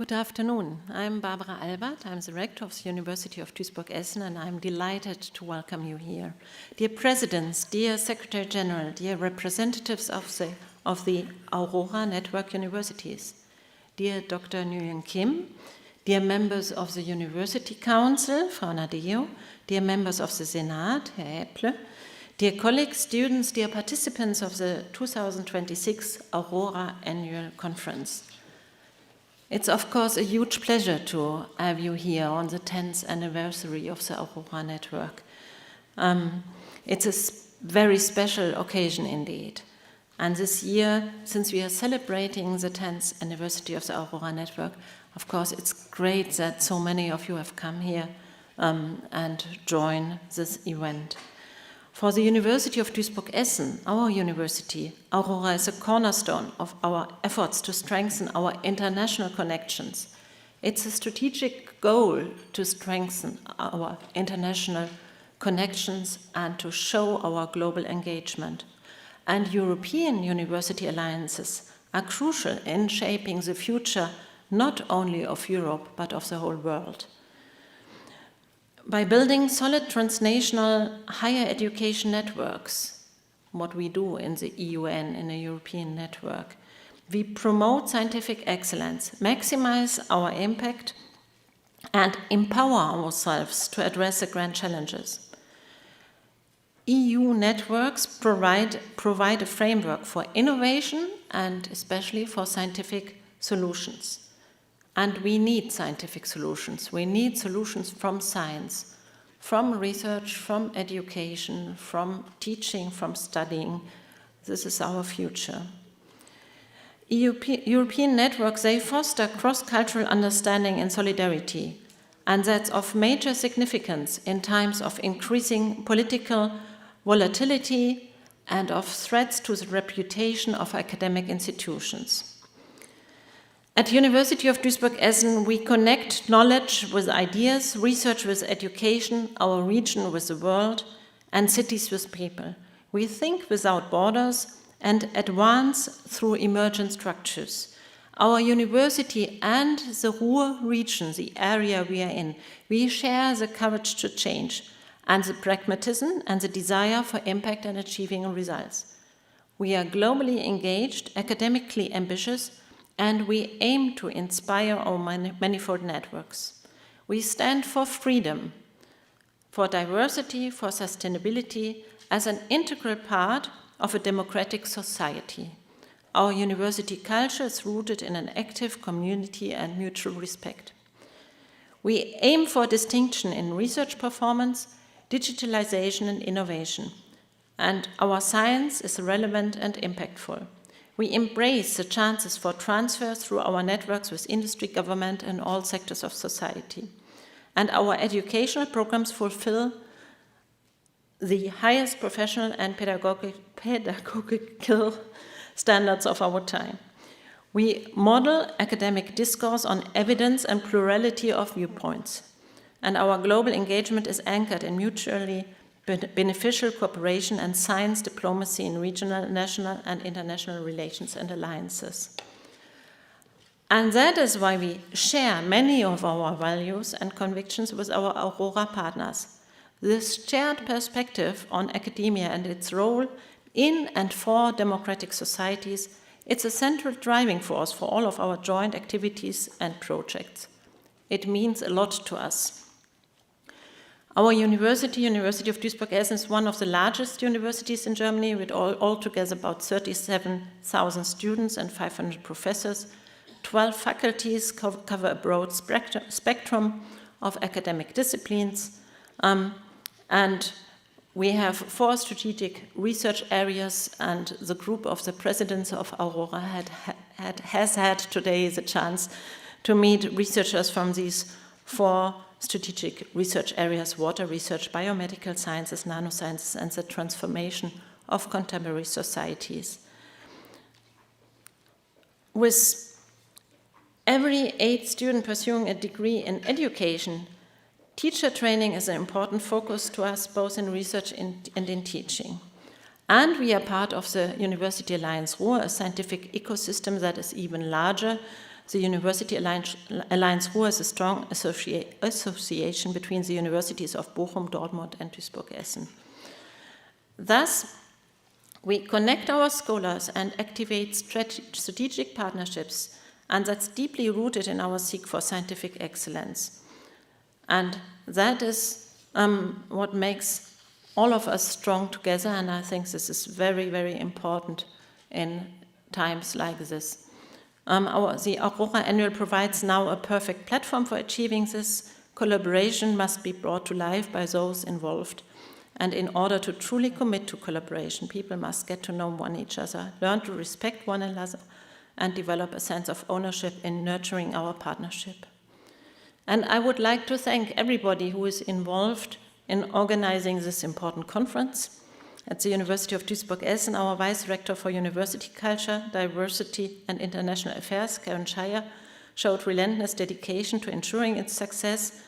Good afternoon. I'm Barbara Albert. I'm the rector of the University of Duisburg-Essen, and I'm delighted to welcome you here. Dear presidents, dear Secretary General, dear representatives of the AURORA network universities, dear Dr. Nguyen Kim, dear members of the University Council, Frau Nadeo, dear members of the Senat, Herr Epple, dear colleagues, students, dear participants of the 2026 AURORA Annual Conference. It's of course a huge pleasure to have you here on the 10th anniversary of the AURORA network. It's a very special occasion indeed. And this year, since we are celebrating the 10th anniversary of the AURORA network, of course it's great that so many of you have come here and join this event. For the University of Duisburg-Essen, our university, AURORA is a cornerstone of our efforts to strengthen our international connections. It's a strategic goal to strengthen our international connections and to show our global engagement. And European university alliances are crucial in shaping the future not only of Europe but of the whole world. By building solid transnational higher education networks, what we do in the EUN, in a European network, we promote scientific excellence, maximize our impact, and empower ourselves to address the grand challenges. EU networks provide a framework for innovation and especially for scientific solutions. And we need scientific solutions. We need solutions from science, from research, from education, from teaching, from studying. This is our future. European networks, they foster cross-cultural understanding and solidarity, and that's of major significance in times of increasing political volatility and of threats to the reputation of academic institutions. At the University of Duisburg-Essen, we connect knowledge with ideas, research with education, our region with the world, and cities with people. We think without borders and advance through emergent structures. Our university and the Ruhr region, the area we are in, we share the courage to change and the pragmatism and the desire for impact and achieving results. We are globally engaged, academically ambitious, and we aim to inspire our manifold networks. We stand for freedom, for diversity, for sustainability as an integral part of a democratic society. Our university culture is rooted in an active community and mutual respect. We aim for distinction in research performance, digitalization and innovation, and our science is relevant and impactful. We embrace the chances for transfer through our networks with industry, government, and all sectors of society. And our educational programs fulfill the highest professional and pedagogical standards of our time. We model academic discourse on evidence and plurality of viewpoints. And our global engagement is anchored in mutually beneficial cooperation and science diplomacy in regional, national, and international relations and alliances. And that is why we share many of our values and convictions with our AURORA partners. This shared perspective on academia and its role in and for democratic societies, it's a central driving force for all of our joint activities and projects. It means a lot to us. Our university of Duisburg-Essen, is one of the largest universities in Germany, with altogether about 37,000 students and 500 professors. 12 faculties cover a broad spectrum of academic disciplines. And we have 4 strategic research areas, and the group of the presidents of AURORA has had today the chance to meet researchers from these 4 strategic research areas: water research, biomedical sciences, nanosciences, and the transformation of contemporary societies. With every 8 students pursuing a degree in education, teacher training is an important focus to us, both in research and in teaching. And we are part of the University Alliance Ruhr, a scientific ecosystem that is even larger The University Alliance Ruhr is a strong association between the universities of Bochum, Dortmund, and Duisburg-Essen. Thus, we connect our scholars and activate strategic partnerships, and that's deeply rooted in our seek for scientific excellence. And that is what makes all of us strong together, and I think this is very, very important in times like this. The AURORA Annual provides now a perfect platform for achieving this. Collaboration must be brought to life by those involved. And in order to truly commit to collaboration, people must get to know each other, learn to respect one another, and develop a sense of ownership in nurturing our partnership. And I would like to thank everybody who is involved in organizing this important conference. At the University of Duisburg-Essen, our Vice Rector for University Culture, Diversity and International Affairs, Karen Scheier, showed relentless dedication to ensuring its success,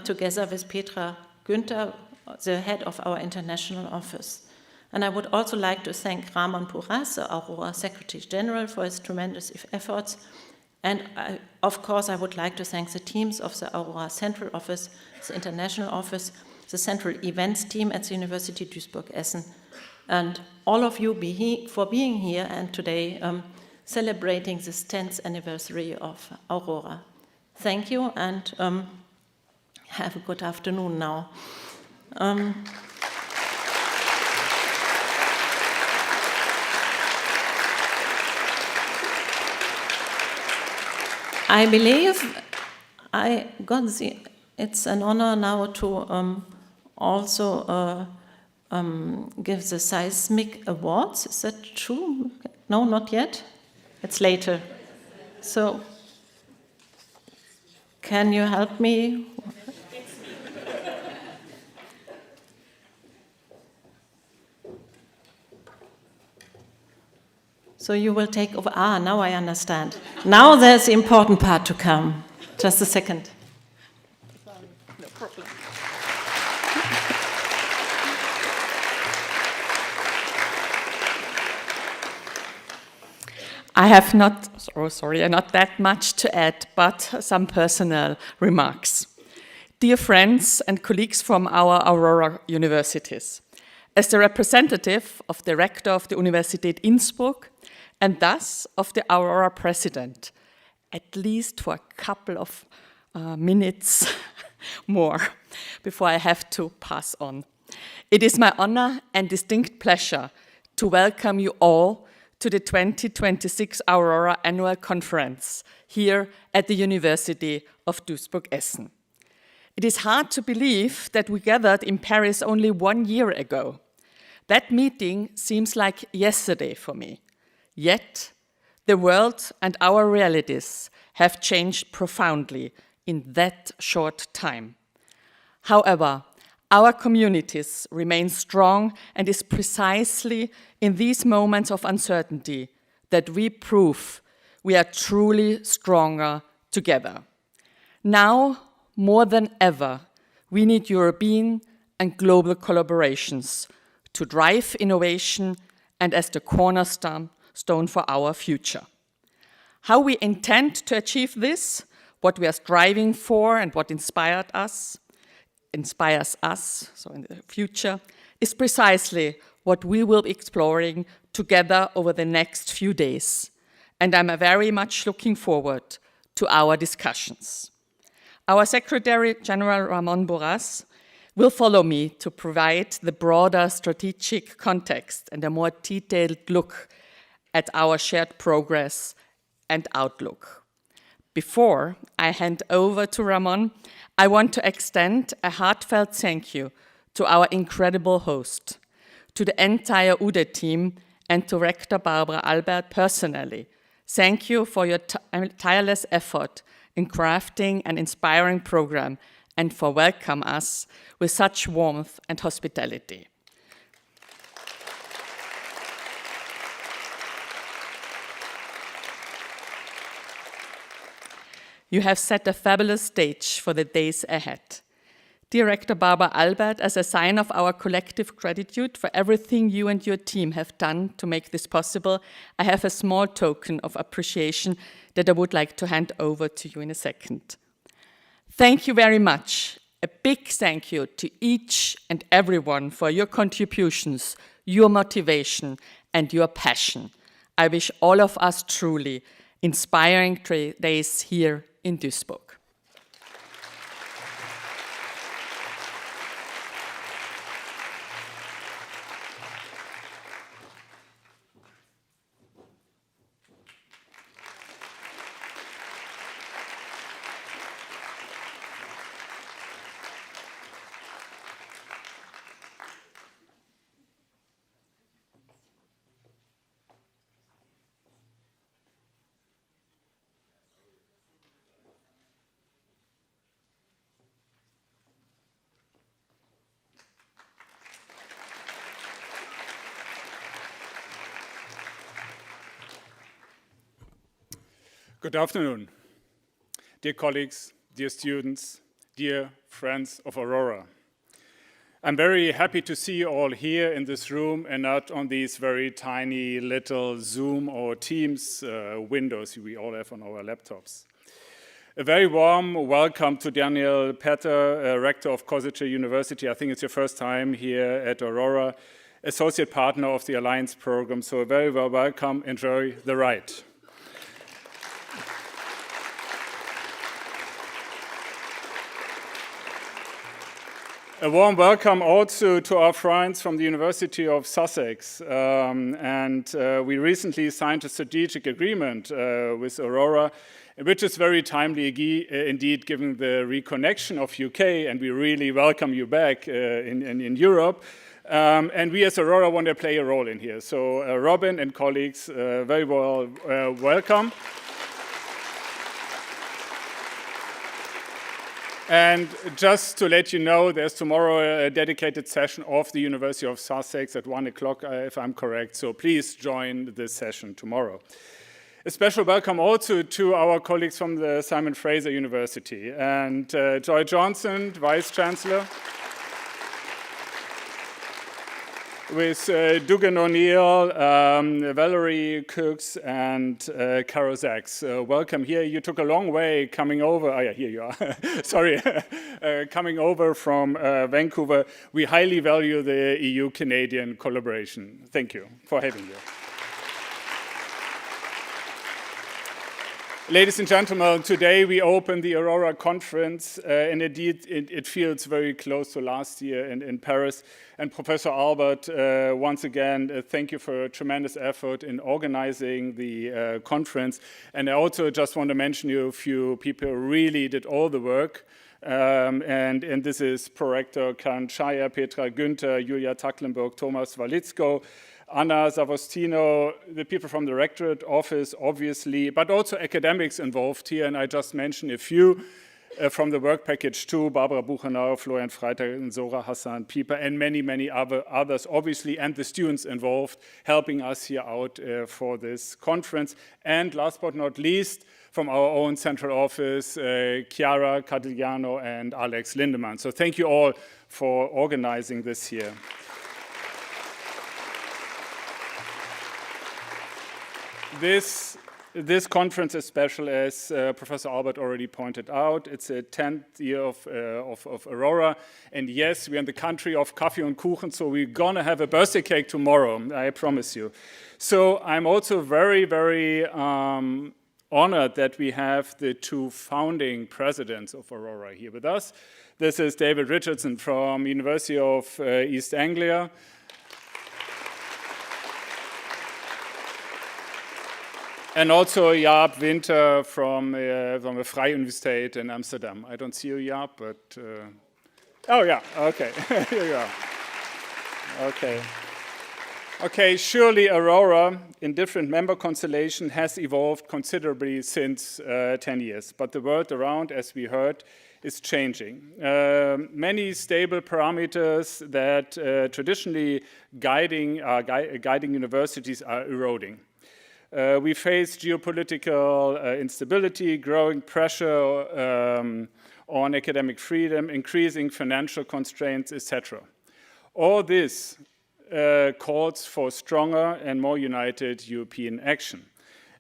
together with Petra Günther, the head of our international office. And I would also like to thank Ramon Porras, the AURORA Secretary General, for his tremendous efforts. And of course, I would like to thank the teams of the AURORA Central Office, the International Office, the Central Events team at the University of Duisburg-Essen, and all of you for being here and today celebrating this 10th anniversary of AURORA. Thank you, and have a good afternoon now. I believe it's an honor now to also give the Seismic Awards. Is that true? No, not yet. It's later. So, can you help me? So you will take over. Ah, now I understand. Now there's the important part to come. Just a second. No problem. I have not that much to add, but some personal remarks. Dear friends and colleagues from our AURORA universities, as the representative of the rector of the Universität Innsbruck, and thus of the AURORA president, at least for a couple of minutes more before I have to pass on. It is my honor and distinct pleasure to welcome you all to the 2026 AURORA Annual Conference here at the University of Duisburg-Essen. It is hard to believe that we gathered in Paris only 1 year ago. That meeting seems like yesterday for me. Yet, the world and our realities have changed profoundly in that short time. However, our communities remain strong, and it's precisely in these moments of uncertainty that we prove we are truly stronger together. Now, more than ever, we need European and global collaborations to drive innovation and as the cornerstone for our future. How we intend to achieve this, what we are striving for and what inspires us in the future, is precisely what we will be exploring together over the next few days. And I'm very much looking forward to our discussions. Our Secretary General Ramon Porras will follow me to provide the broader strategic context and a more detailed look at our shared progress and outlook. Before I hand over to Ramon, I want to extend a heartfelt thank you to our incredible host, to the entire UDE team, and to Rector Barbara Albert personally. Thank you for your tireless effort in crafting an inspiring program and for welcoming us with such warmth and hospitality. You have set a fabulous stage for the days ahead. Dear Rector Barbara Albert, as a sign of our collective gratitude for everything you and your team have done to make this possible, I have a small token of appreciation that I would like to hand over to you in a second. Thank you very much. A big thank you to each and everyone for your contributions, your motivation, and your passion. I wish all of us truly inspiring days here in Duisburg. Good afternoon, dear colleagues, dear students, dear friends of Aurora. I'm very happy to see you all here in this room and not on these very tiny little Zoom or Teams windows we all have on our laptops. A very warm welcome to Daniel Petter, Rector of Košice University. I think it's your first time here at Aurora, Associate Partner of the Alliance Program, so a very warm welcome, enjoy the ride. A warm welcome also to our friends from the University of Sussex. We recently signed a strategic agreement with Aurora, which is very timely indeed given the reconnection of UK, and we really welcome you back in Europe. And we as Aurora want to play a role in here. So Robin and colleagues, very well welcome. And just to let you know, there's tomorrow a dedicated session of the University of Sussex at 1 o'clock, if I'm correct. So please join this session tomorrow. A special welcome also to our colleagues from the Simon Fraser University and Joy Johnson, Vice Chancellor, with Dugan O'Neill, Valerie Cooks, and Caro Sachs. Welcome here. You took a long way coming over. Oh, yeah, here you are. Sorry. Coming over from Vancouver. We highly value the EU-Canadian collaboration. Thank you for having you. Ladies and gentlemen, today we open the Aurora conference, and indeed it feels very close to last year in Paris. And Professor Albert, once again, thank you for a tremendous effort in organizing the conference. And I also just want to mention you a few people who really did all the work. And this is Prorector Karen Scheier, Petra Günther, Julia Tacklenburg, Thomas Walitzko, Anna Savostino, the people from the Rectorate Office, obviously, but also academics involved here, and I just mentioned a few from the work package too, Barbara Buchenauer, Florian Freitag, and Zora Hassan Pieper, and many, many others, obviously, and the students involved, helping us here out for this conference. And last but not least, from our own central office, Chiara Cadigliano and Alex Lindemann. So thank you all for organizing this here. This conference is special, as Professor Albert already pointed out. It's a 10th year of Aurora. And yes, we're in the country of Kaffee und Kuchen, so we're going to have a birthday cake tomorrow, I promise you. So I'm also very, very honored that we have the two founding presidents of Aurora here with us. This is David Richardson from University of East Anglia. And also Jaap Winter from the Vrije Universiteit in Amsterdam. I don't see you, Jaap, but... oh, yeah, okay. Here you are. Okay. Okay, surely Aurora, in different member constellation, has evolved considerably since 10 years. But the world around, as we heard, is changing. Many stable parameters that traditionally guiding universities are eroding. We face geopolitical instability, growing pressure on academic freedom, increasing financial constraints, etc. All this calls for stronger and more united European action.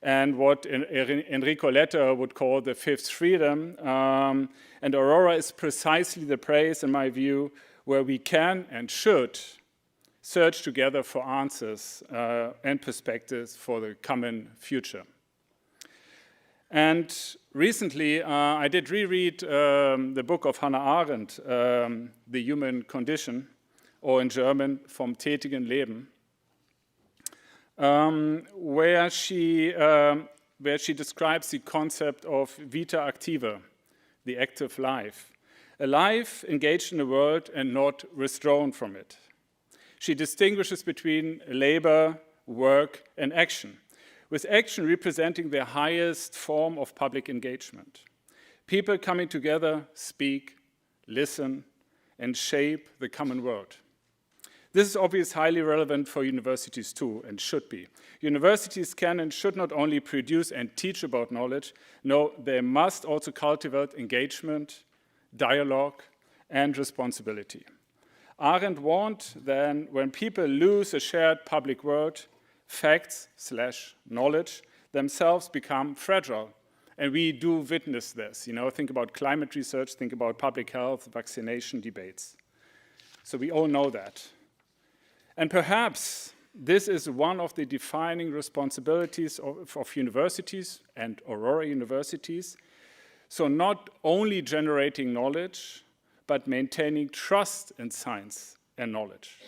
And what Enrico Letta would call the fifth freedom, and Aurora is precisely the place, in my view, where we can and should search together for answers and perspectives for the common future. And recently, I did reread the book of Hannah Arendt, The Human Condition, or in German, Vom tätigen Leben, where she describes the concept of vita activa, the active life, a life engaged in the world and not withdrawn from it. She distinguishes between labor, work, and action, with action representing the highest form of public engagement. People coming together speak, listen, and shape the common world. This is obviously highly relevant for universities too, and should be. Universities can and should not only produce and teach about knowledge, no, they must also cultivate engagement, dialogue, and responsibility. Arendt warned then when people lose a shared public world, facts/knowledge themselves become fragile. And we do witness this. Think about climate research, think about public health, vaccination debates. So we all know that. And perhaps this is one of the defining responsibilities of universities and Aurora universities. So not only generating knowledge, but maintaining trust in science and knowledge.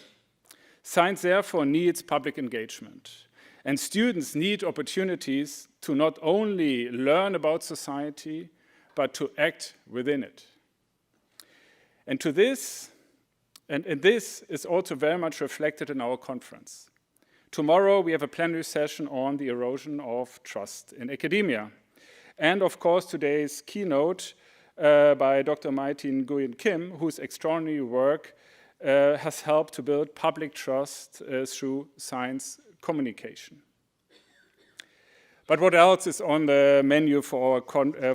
Science therefore needs public engagement. And students need opportunities to not only learn about society, but to act within it. And this is also very much reflected in our conference. Tomorrow we have a plenary session on the erosion of trust in academia. And of course today's keynote by Dr. Mai-Tin Nguyen Kim, whose extraordinary work has helped to build public trust through science communication. But what else is on the menu for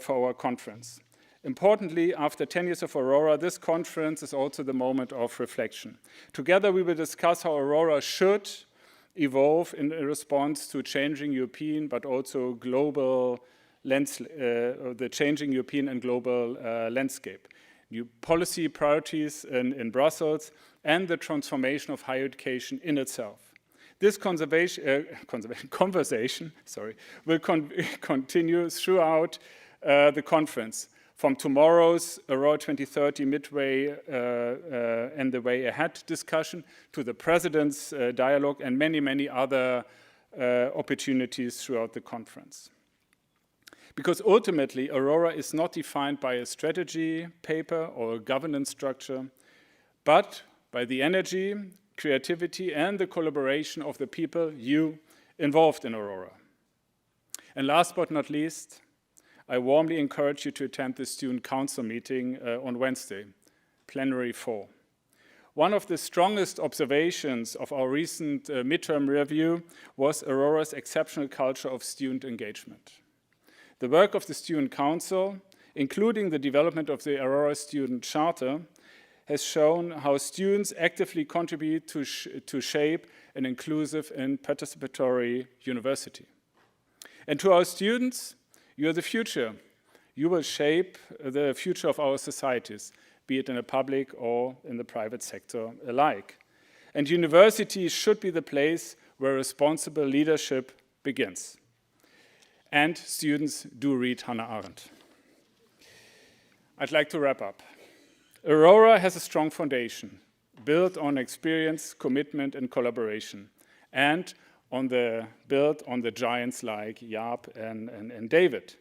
our conference? Importantly, after 10 years of Aurora, this conference is also the moment of reflection. Together we will discuss how Aurora should evolve in response to changing European, but also global the changing European and global landscape, new policy priorities in Brussels, and the transformation of higher education in itself. This conversation will continue throughout the conference, from tomorrow's Aurora 2030 Midway and the Way Ahead discussion to the President's dialogue and many, many other opportunities throughout the conference. Because ultimately, Aurora is not defined by a strategy paper or a governance structure, but by the energy, creativity, and the collaboration of the people involved in Aurora. And last but not least, I warmly encourage you to attend the Student Council meeting on Wednesday, Plenary 4. One of the strongest observations of our recent midterm review was Aurora's exceptional culture of student engagement. The work of the Student Council, including the development of the Aurora Student Charter, has shown how students actively contribute to shape an inclusive and participatory university. And to our students, you are the future. You will shape the future of our societies, be it in the public or in the private sector alike. And universities should be the place where responsible leadership begins. And students do read Hannah Arendt. I'd like to wrap up. Aurora has a strong foundation, built on experience, commitment, and collaboration, and built on the giants like Jaap and David.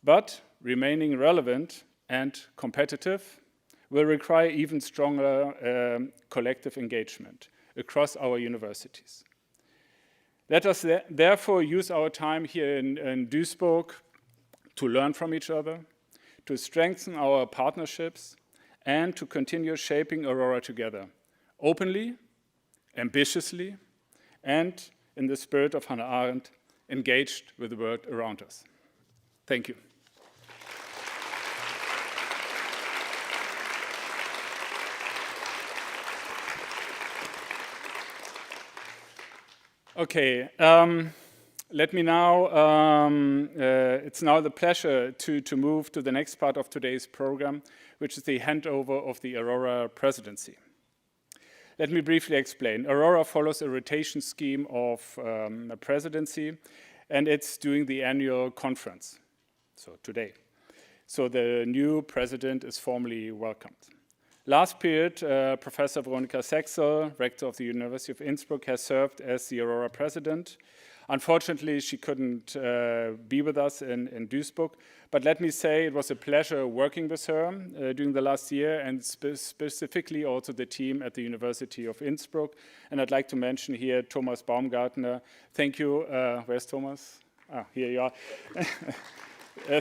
But remaining relevant and competitive will require even stronger collective engagement across our universities. Let us therefore use our time here in Duisburg to learn from each other, to strengthen our partnerships, and to continue shaping Aurora together, openly, ambitiously, and in the spirit of Hannah Arendt, engaged with the world around us. Thank you. Okay, let me now, it's now the pleasure to move to the next part of today's program, which is the handover of the AURORA presidency. Let me briefly explain. AURORA follows a rotation scheme of a presidency, and it's doing the annual conference, so today. So the new president is formally welcomed. Last period, Professor Veronika Sechsel, rector of the University of Innsbruck, has served as the AURORA president. Unfortunately, she couldn't be with us in Duisburg, but let me say it was a pleasure working with her during the last year, and specifically also the team at the University of Innsbruck. And I'd like to mention here Thomas Baumgartner. Thank you. Where's Thomas? Ah, here you are.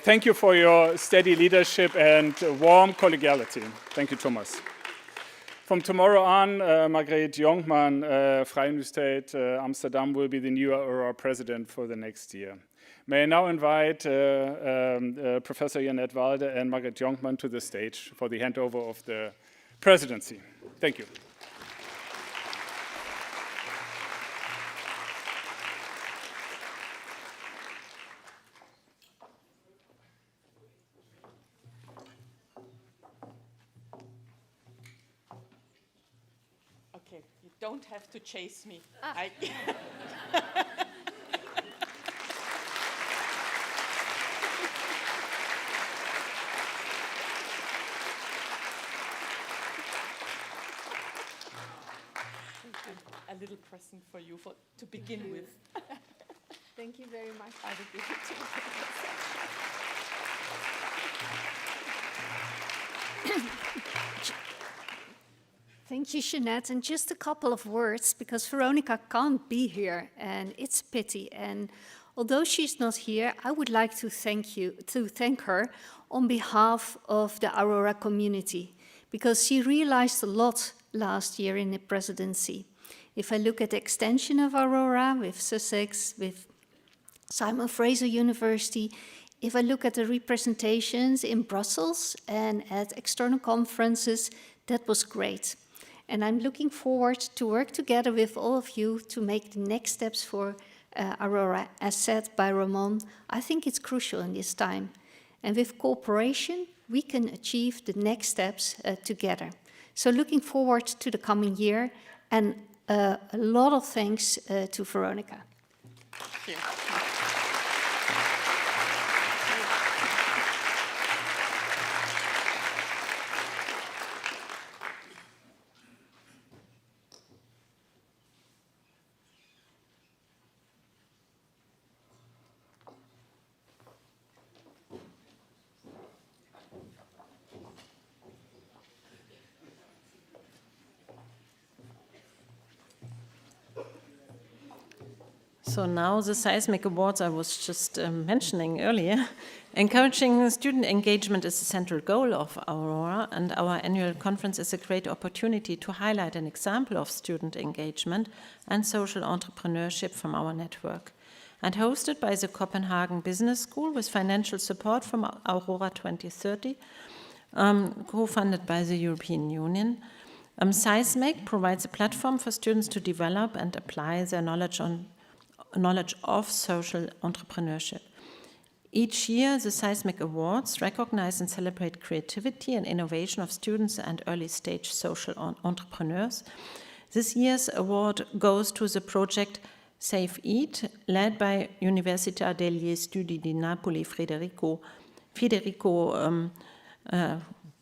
Thank you for your steady leadership and warm collegiality. Thank you, Thomas. From tomorrow on, Margrethe Jonkman, Vrije Universiteit Amsterdam, will be the new AURORA president for the next year. May I now invite Professor Jeanette Walde and Margrethe Jonkman to the stage for the handover of the presidency. Thank you. You don't have to chase me. A little present for you to begin with. Thank you very much. I will give it to you. Thank you, Jeanette. And just a couple of words, because Veronika can't be here, and it's a pity. And although she's not here, I would like to thank her on behalf of the AURORA community, because she realized a lot last year in the presidency. If I look at the extension of AURORA with Sussex, with Simon Fraser University, if I look at the representations in Brussels and at external conferences, that was great. And I'm looking forward to work together with all of you to make the next steps for AURORA. As said by Ramon, I think it's crucial in this time. And with cooperation, we can achieve the next steps together. So looking forward to the coming year, and a lot of thanks to Veronika. Thank you. So now the Seismic Awards I was just mentioning earlier. Encouraging student engagement is the central goal of AURORA, and our annual conference is a great opportunity to highlight an example of student engagement and social entrepreneurship from our network. And hosted by the Copenhagen Business School with financial support from AURORA 2030, co-funded by the European Union, Seismic provides a platform for students to develop and apply their knowledge of social entrepreneurship. Each year, the Seismic Awards recognize and celebrate creativity and innovation of students and early-stage social entrepreneurs. This year's award goes to the project Safe Eat, led by Università degli Studi di Napoli Federico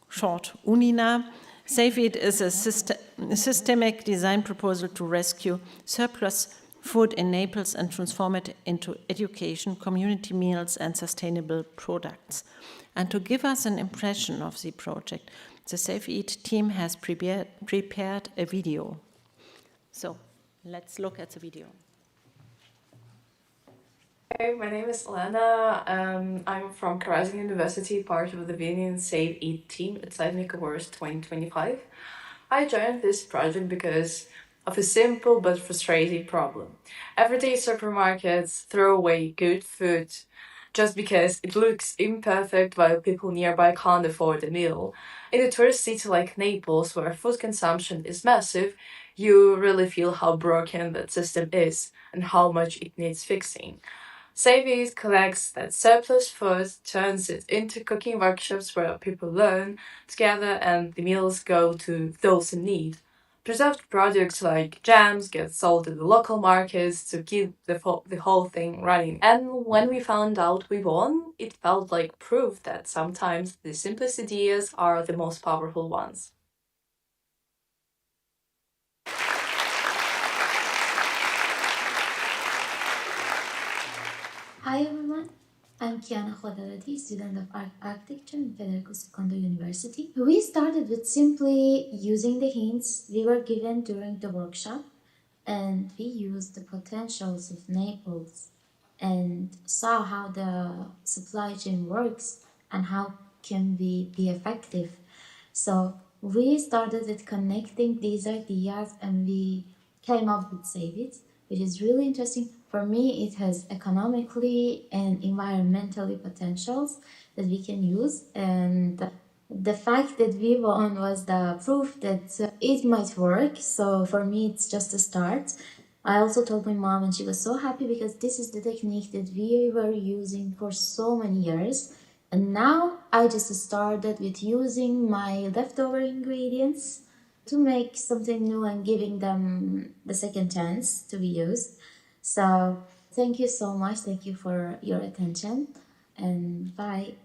short UNINA. Safe Eat is a systemic design proposal to rescue surplus food in Naples and transform it into education, community meals, and sustainable products. And to give us an impression of the project, the Safe Eat team has prepared a video. So let's look at the video. Hey, my name is Elena. I'm from Keizer University, part of the Vienna Safe Eat team at Seismic Awards 2025. I joined this project because of a simple but frustrating problem. Everyday supermarkets throw away good food just because it looks imperfect while people nearby can't afford a meal. In a tourist city like Naples, where food consumption is massive, you really feel how broken that system is and how much it needs fixing. Save It collects that surplus food, turns it into cooking workshops where people learn together and the meals go to those in need. Preserved products like jams get sold in the local markets to keep the whole thing running. And when we found out we won, it felt like proof that sometimes the simplest ideas are the most powerful ones. Hi everyone, I'm Kiana Khodarati, student of Architecture in Federico II University. We started with simply using the hints we were given during the workshop, and we used the potentials of Naples and saw how the supply chain works and how can we be effective. So we started with connecting these ideas and we came up with Save It, which is really interesting. For me, it has economically and environmentally potentials that we can use. And the fact that we won was the proof that it might work. So for me, it's just a start. I also told my mom, and she was so happy because this is the technique that we were using for so many years. And now I just started with using my leftover ingredients to make something new and giving them the second chance to be used. So thank you so much. Thank you for your attention and bye.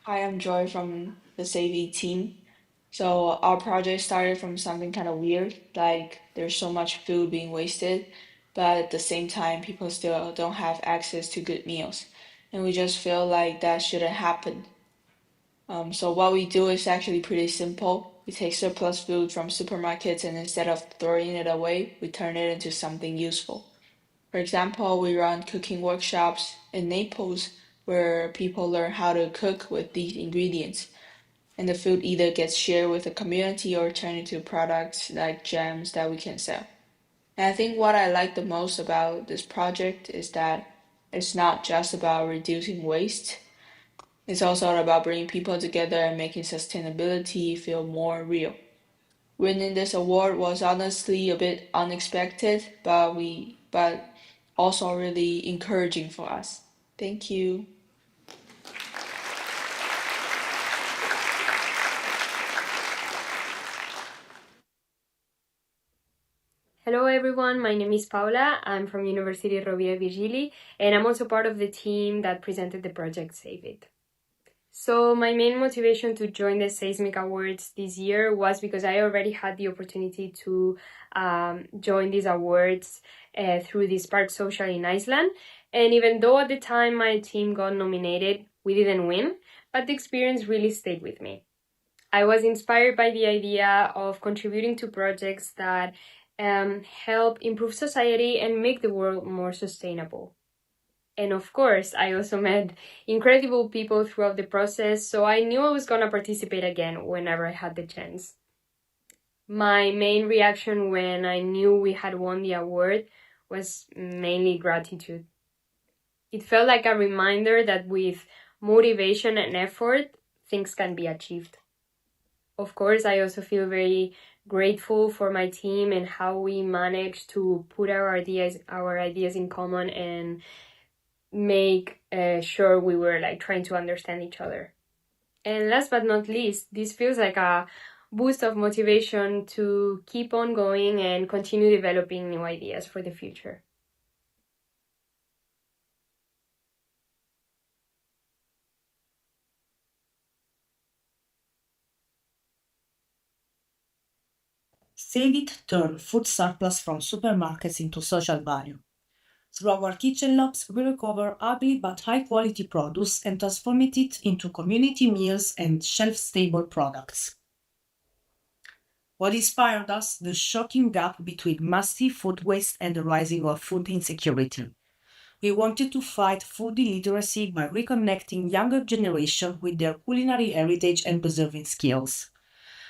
Hi, I'm Joy from the Savvy team. So our project started from something kind of weird, like there's so much food being wasted, but at the same time, people still don't have access to good meals. And we just feel like that shouldn't happen. So what we do is actually pretty simple. We take surplus food from supermarkets and instead of throwing it away, we turn it into something useful. For example, we run cooking workshops in Naples where people learn how to cook with these ingredients. And the food either gets shared with the community or turned into products like jams that we can sell. And I think what I like the most about this project is that it's not just about reducing waste, it's also about bringing people together and making sustainability feel more real. Winning this award was honestly a bit unexpected, but also really encouraging for us. Thank you. Hello everyone, my name is Paula. I'm from University Rovira Virgili and I'm also part of the team that presented the project Save It. So my main motivation to join the Seismic Awards this year was because I already had the opportunity to join these awards through the Spark Social in Iceland. And even though at the time my team got nominated, we didn't win, but the experience really stayed with me. I was inspired by the idea of contributing to projects that help improve society and make the world more sustainable. And of course, I also met incredible people throughout the process, so I knew I was going to participate again whenever I had the chance. My main reaction when I knew we had won the award was mainly gratitude. It felt like a reminder that with motivation and effort, things can be achieved. Of course, I also feel very grateful for my team and how we managed to put our ideas in common and make sure we were like trying to understand each other. And last but not least, this feels like a boost of motivation to keep on going and continue developing new ideas for the future. Save It turn food surplus from supermarkets into social value. Through our kitchen labs, we recover ugly but high-quality produce and transform it into community meals and shelf-stable products. What inspired us? The shocking gap between massive food waste and the rising of food insecurity. We wanted to fight food illiteracy by reconnecting younger generation with their culinary heritage and preserving skills.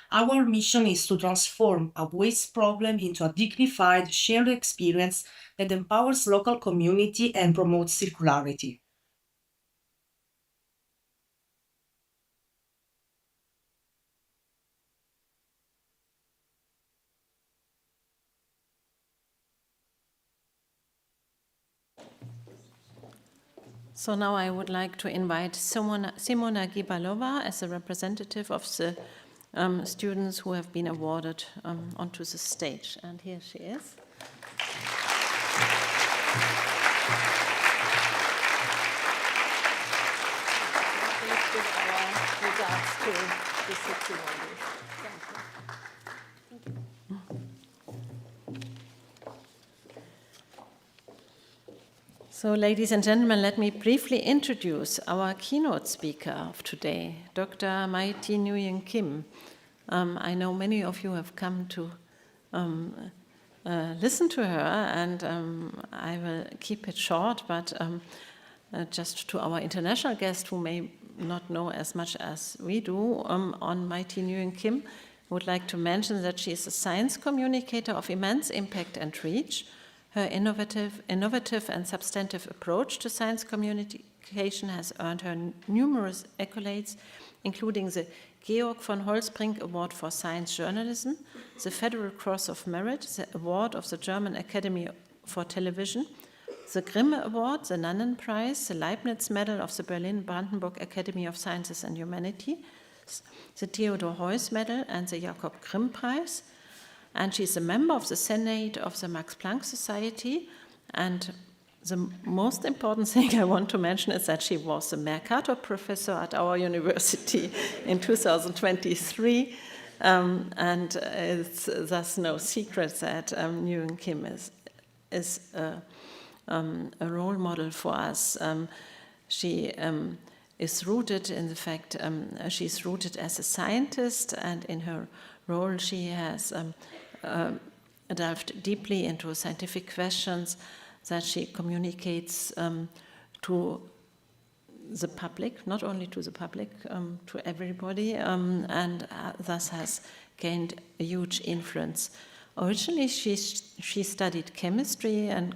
Our mission is to transform a waste problem into a dignified, shared experience that empowers local community and promotes circularity. So now I would like to invite Simona Gibalova as a representative of the students who have been awarded onto the stage. And here she is. Please give our regards to the city bodies. Thank you. So, ladies and gentlemen, let me briefly introduce our keynote speaker of today, Dr. Maiti Nguyen Kim. I know many of you have come to listen to her, and I will keep it short, but just to our international guest who may not know as much as we do on Maiti Nguyen Kim, I would like to mention that she is a science communicator of immense impact and reach. Her innovative and substantive approach to science communication has earned her numerous accolades, including the Georg von Holtzbrinck Award for Science Journalism, the Federal Cross of Merit, the Award of the German Academy for Television, the Grimme Award, the Nannen Prize, the Leibniz Medal of the Berlin-Brandenburg Academy of Sciences and Humanities, the Theodor Heuss Medal, and the Jakob Grimm Prize. And she's a member of the Senate of the Max Planck Society. And the most important thing I want to mention is that she was a Mercator professor at our university in 2023. And it's thus no secret that Nguyen Kim is a role model for us. She is rooted in the fact she's rooted as a scientist, and in her role she has delved deeply into scientific questions that she communicates to the public, not only to the public, to everybody, and thus has gained a huge influence. Originally, she studied chemistry and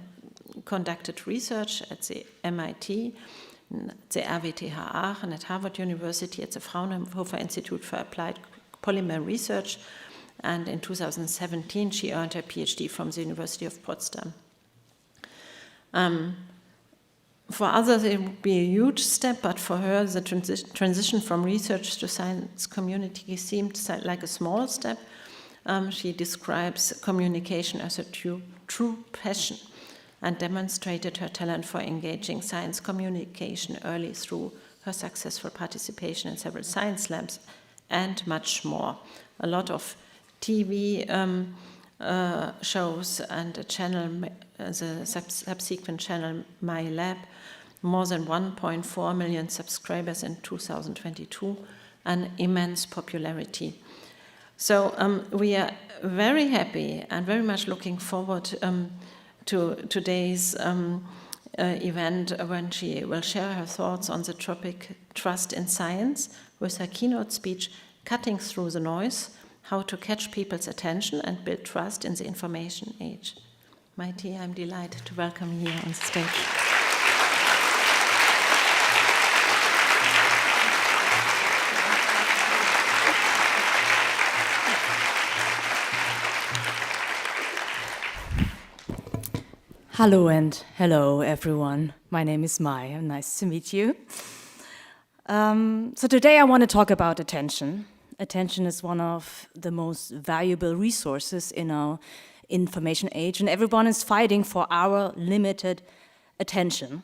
conducted research at the MIT, the RWTH Aachen, at Harvard University, at the Fraunhofer Institute for Applied Polymer Research, and in 2017 she earned her PhD from the University of Potsdam. For others it would be a huge step, but for her the transition from research to science community seemed like a small step. She describes communication as a true passion, and demonstrated her talent for engaging science communication early through her successful participation in several science labs and much more. A lot of TV shows and a channel, the subsequent channel My Lab, more than 1.4 million subscribers in 2022, an immense popularity. So we are very happy and very much looking forward to today's event when she will share her thoughts on the topic Trust in Science with her keynote speech, Cutting Through the Noise, How to Catch People's Attention and Build Trust in the Information Age. Maiti, I'm delighted to welcome you here on the stage. Hello and hello everyone. My name is Mai. Nice to meet you. So today I want to talk about attention. Attention is one of the most valuable resources in our information age, and everyone is fighting for our limited attention.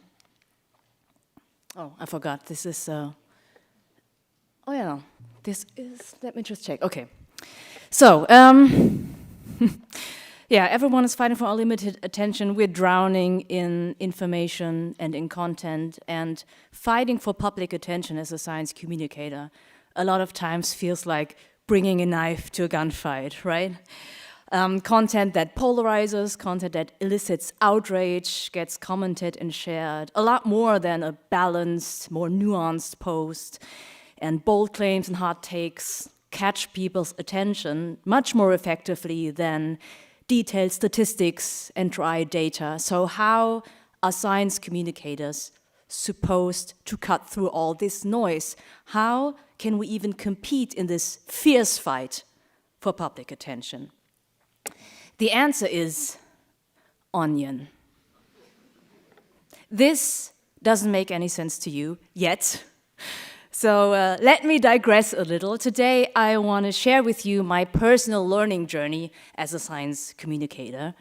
Oh, I forgot. This is. Oh yeah, this is. Let me just check. Okay. So. Yeah, everyone is fighting for our limited attention. We're drowning in information and in content, and fighting for public attention as a science communicator a lot of times feels like bringing a knife to a gunfight, right? Content that polarizes, content that elicits outrage, gets commented and shared, a lot more than a balanced, more nuanced post, and bold claims and hot takes catch people's attention much more effectively than detailed statistics and dry data. So how are science communicators supposed to cut through all this noise? How can we even compete in this fierce fight for public attention? The answer is onion. This doesn't make any sense to you yet. So let me digress a little. Today I want to share with you my personal learning journey as a science communicator.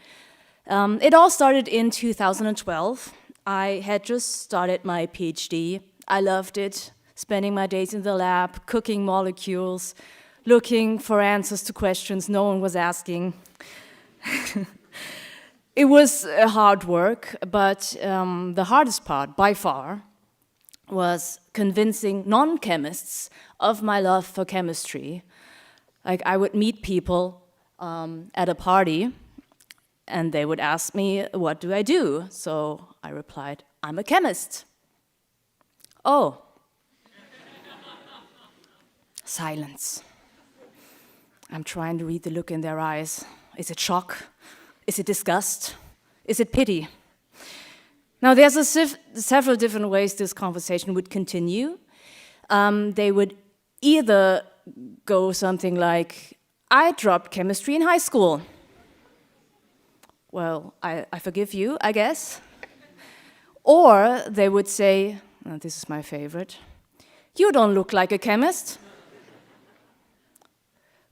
It all started in 2012. I had just started my PhD. I loved it, spending my days in the lab, cooking molecules, looking for answers to questions no one was asking. It was hard work, but the hardest part, by far, was convincing non-chemists of my love for chemistry. Like, I would meet people at a party, and they would ask me, what do I do? So I replied, I'm a chemist. Oh. Silence. I'm trying to read the look in their eyes. Is it shock? Is it disgust? Is it pity? Now, there's several different ways this conversation would continue. They would either go something like, I dropped chemistry in high school. Well, I forgive you, I guess. Or they would say, oh, this is my favorite, you don't look like a chemist,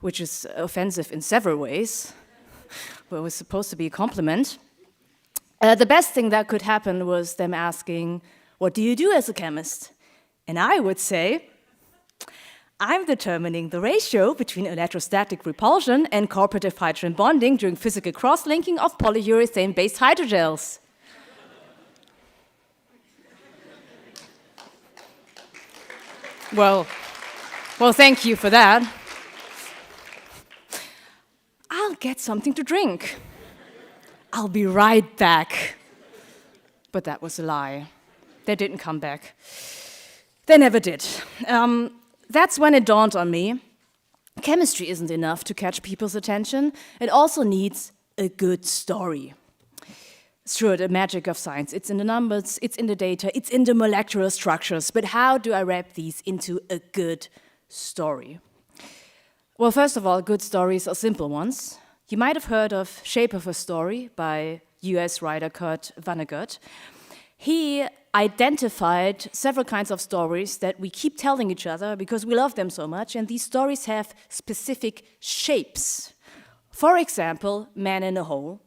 which is offensive in several ways, but it was supposed to be a compliment. The best thing that could happen was them asking, what do you do as a chemist? And I would say, I'm determining the ratio between electrostatic repulsion and cooperative hydrogen bonding during physical cross-linking of polyurethane-based hydrogels. Well, thank you for that. I'll get something to drink. I'll be right back. But that was a lie. They didn't come back. They never did. That's when it dawned on me. Chemistry isn't enough to catch people's attention. It also needs a good story. Sure, the magic of science, it's in the numbers, it's in the data, it's in the molecular structures. But how do I wrap these into a good story? Well, first of all, good stories are simple ones. You might have heard of Shape of a Story by US writer Kurt Vonnegut. He identified several kinds of stories that we keep telling each other because we love them so much, and these stories have specific shapes. For example, Man in a Hole.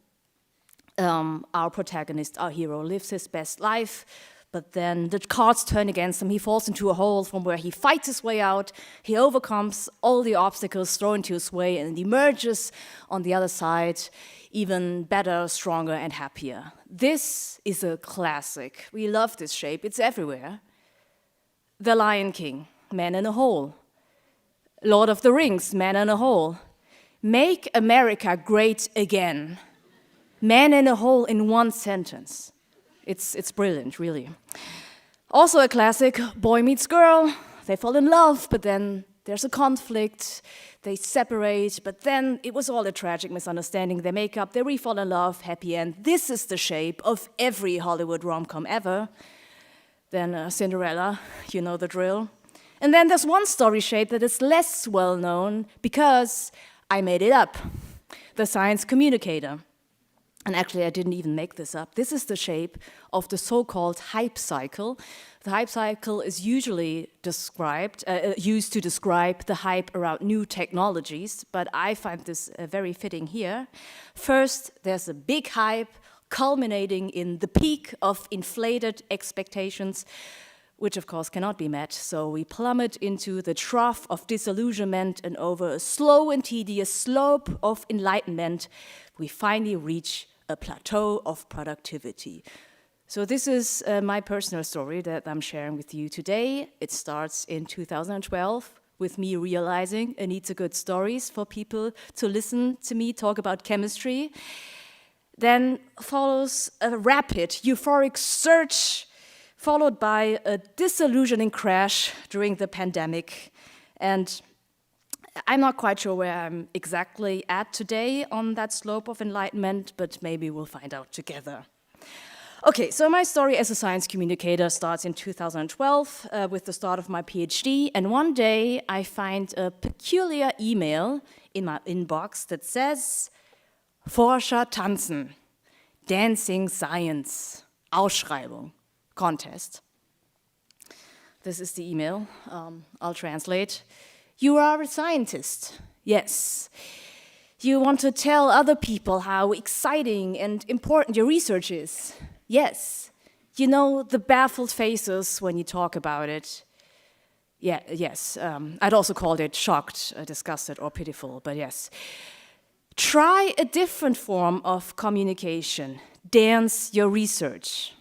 Our protagonist, our hero, lives his best life, but then the cards turn against him. He falls into a hole from where he fights his way out. He overcomes all the obstacles thrown into his way and emerges on the other side even better, stronger, and happier. This is a classic. We love this shape. It's everywhere. The Lion King, Man in a Hole. Lord of the Rings, Man in a Hole. Make America Great Again. Man in a Hole in one sentence. It's brilliant, really. Also a classic, Boy Meets Girl. They fall in love, but then there's a conflict. They separate, but then it was all a tragic misunderstanding. They make up, they re-fall in love, happy end. This is the shape of every Hollywood rom-com ever. Then Cinderella, you know the drill. And then there's one story shape that is less well known because I made it up. The Science Communicator. And actually, I didn't even make this up. This is the shape of the so-called hype cycle. The hype cycle is usually used to describe the hype around new technologies, but I find this very fitting here. First, there's a big hype culminating in the peak of inflated expectations, which of course cannot be met. So we plummet into the trough of disillusionment, and over a slow and tedious slope of enlightenment, we finally reach a plateau of productivity. So this is my personal story that I'm sharing with you today. It starts in 2012 with me realizing I need good stories for people to listen to me talk about chemistry. Then follows a rapid, euphoric surge, followed by a disillusioning crash during the pandemic. And I'm not quite sure where I'm exactly at today on that slope of enlightenment, but maybe we'll find out together. Okay, so my story as a science communicator starts in 2012 with the start of my PhD, and one day I find a peculiar email in my inbox that says, Forscher tanzen, dancing science, Ausschreibung, contest. This is the email, I'll translate. You are a scientist, yes. You want to tell other people how exciting and important your research is. Yes, you know the baffled faces when you talk about it. Yeah, yes, I'd also called it shocked, disgusted, or pitiful, but yes. Try a different form of communication. Dance your research.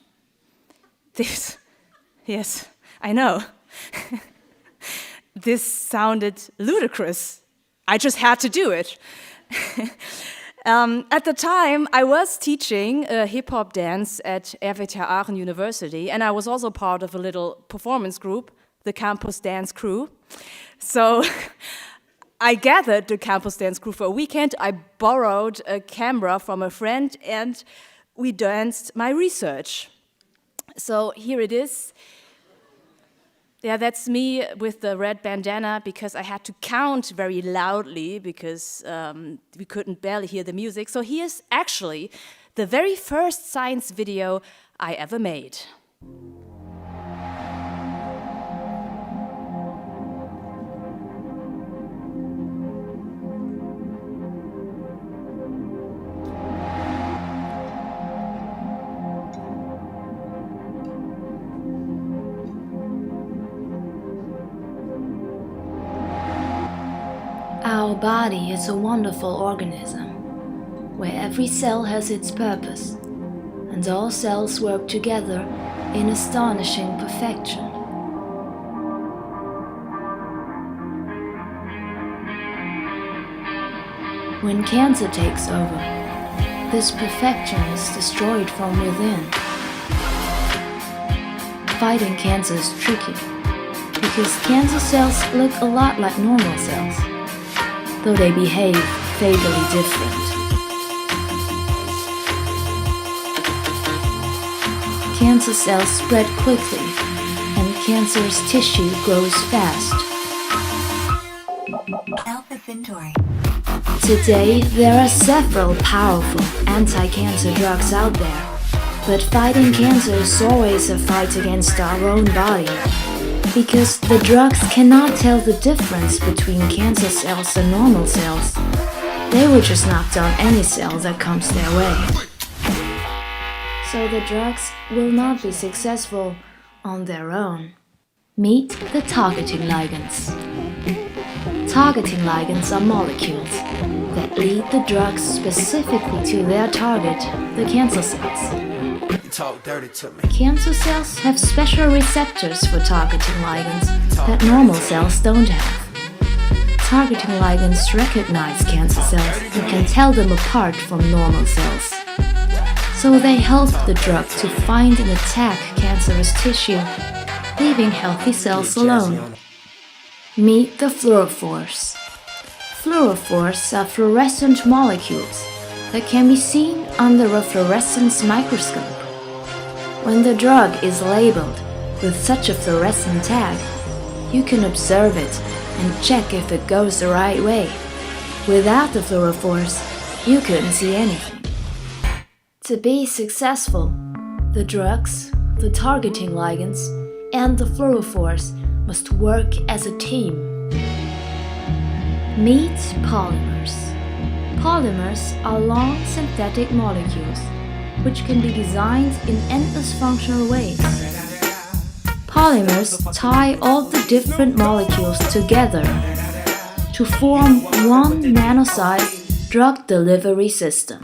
This, yes, I know. This sounded ludicrous. I just had to do it. At the time, I was teaching hip-hop dance at RWTH Aachen University, and I was also part of a little performance group, the Campus Dance Crew. So I gathered the Campus Dance Crew for a weekend. I borrowed a camera from a friend, and we danced my research. So here it is. Yeah, that's me with the red bandana because I had to count very loudly because we couldn't barely hear the music. So here's actually the very first science video I ever made. Our body is a wonderful organism, where every cell has its purpose, and all cells work together in astonishing perfection. When cancer takes over, this perfection is destroyed from within. Fighting cancer is tricky, because cancer cells look a lot like normal cells, though they behave fatally different. Cancer cells spread quickly, and cancerous tissue grows fast. Today, there are several powerful anti-cancer drugs out there, but fighting cancer is always a fight against our own body. Because the drugs cannot tell the difference between cancer cells and normal cells. They will just knock down any cell that comes their way. So the drugs will not be successful on their own. Meet the targeting ligands. Targeting ligands are molecules that lead the drugs specifically to their target, the cancer cells. Talk dirty to me. Cancer cells have special receptors for targeting ligands that normal cells don't have. Targeting ligands recognize cancer cells and can tell them apart from normal cells. So they help the drug to find and attack cancerous tissue, leaving healthy cells alone. Meet the fluorophores. Fluorophores are fluorescent molecules that can be seen under a fluorescence microscope. When the drug is labeled with such a fluorescent tag, you can observe it and check if it goes the right way. Without the fluorophores, you couldn't see anything. To be successful, the drugs, the targeting ligands, and the fluorophores must work as a team. Meet polymers. Polymers are long synthetic molecules which can be designed in endless functional ways. Polymers tie all the different molecules together to form one nano-sized drug delivery system.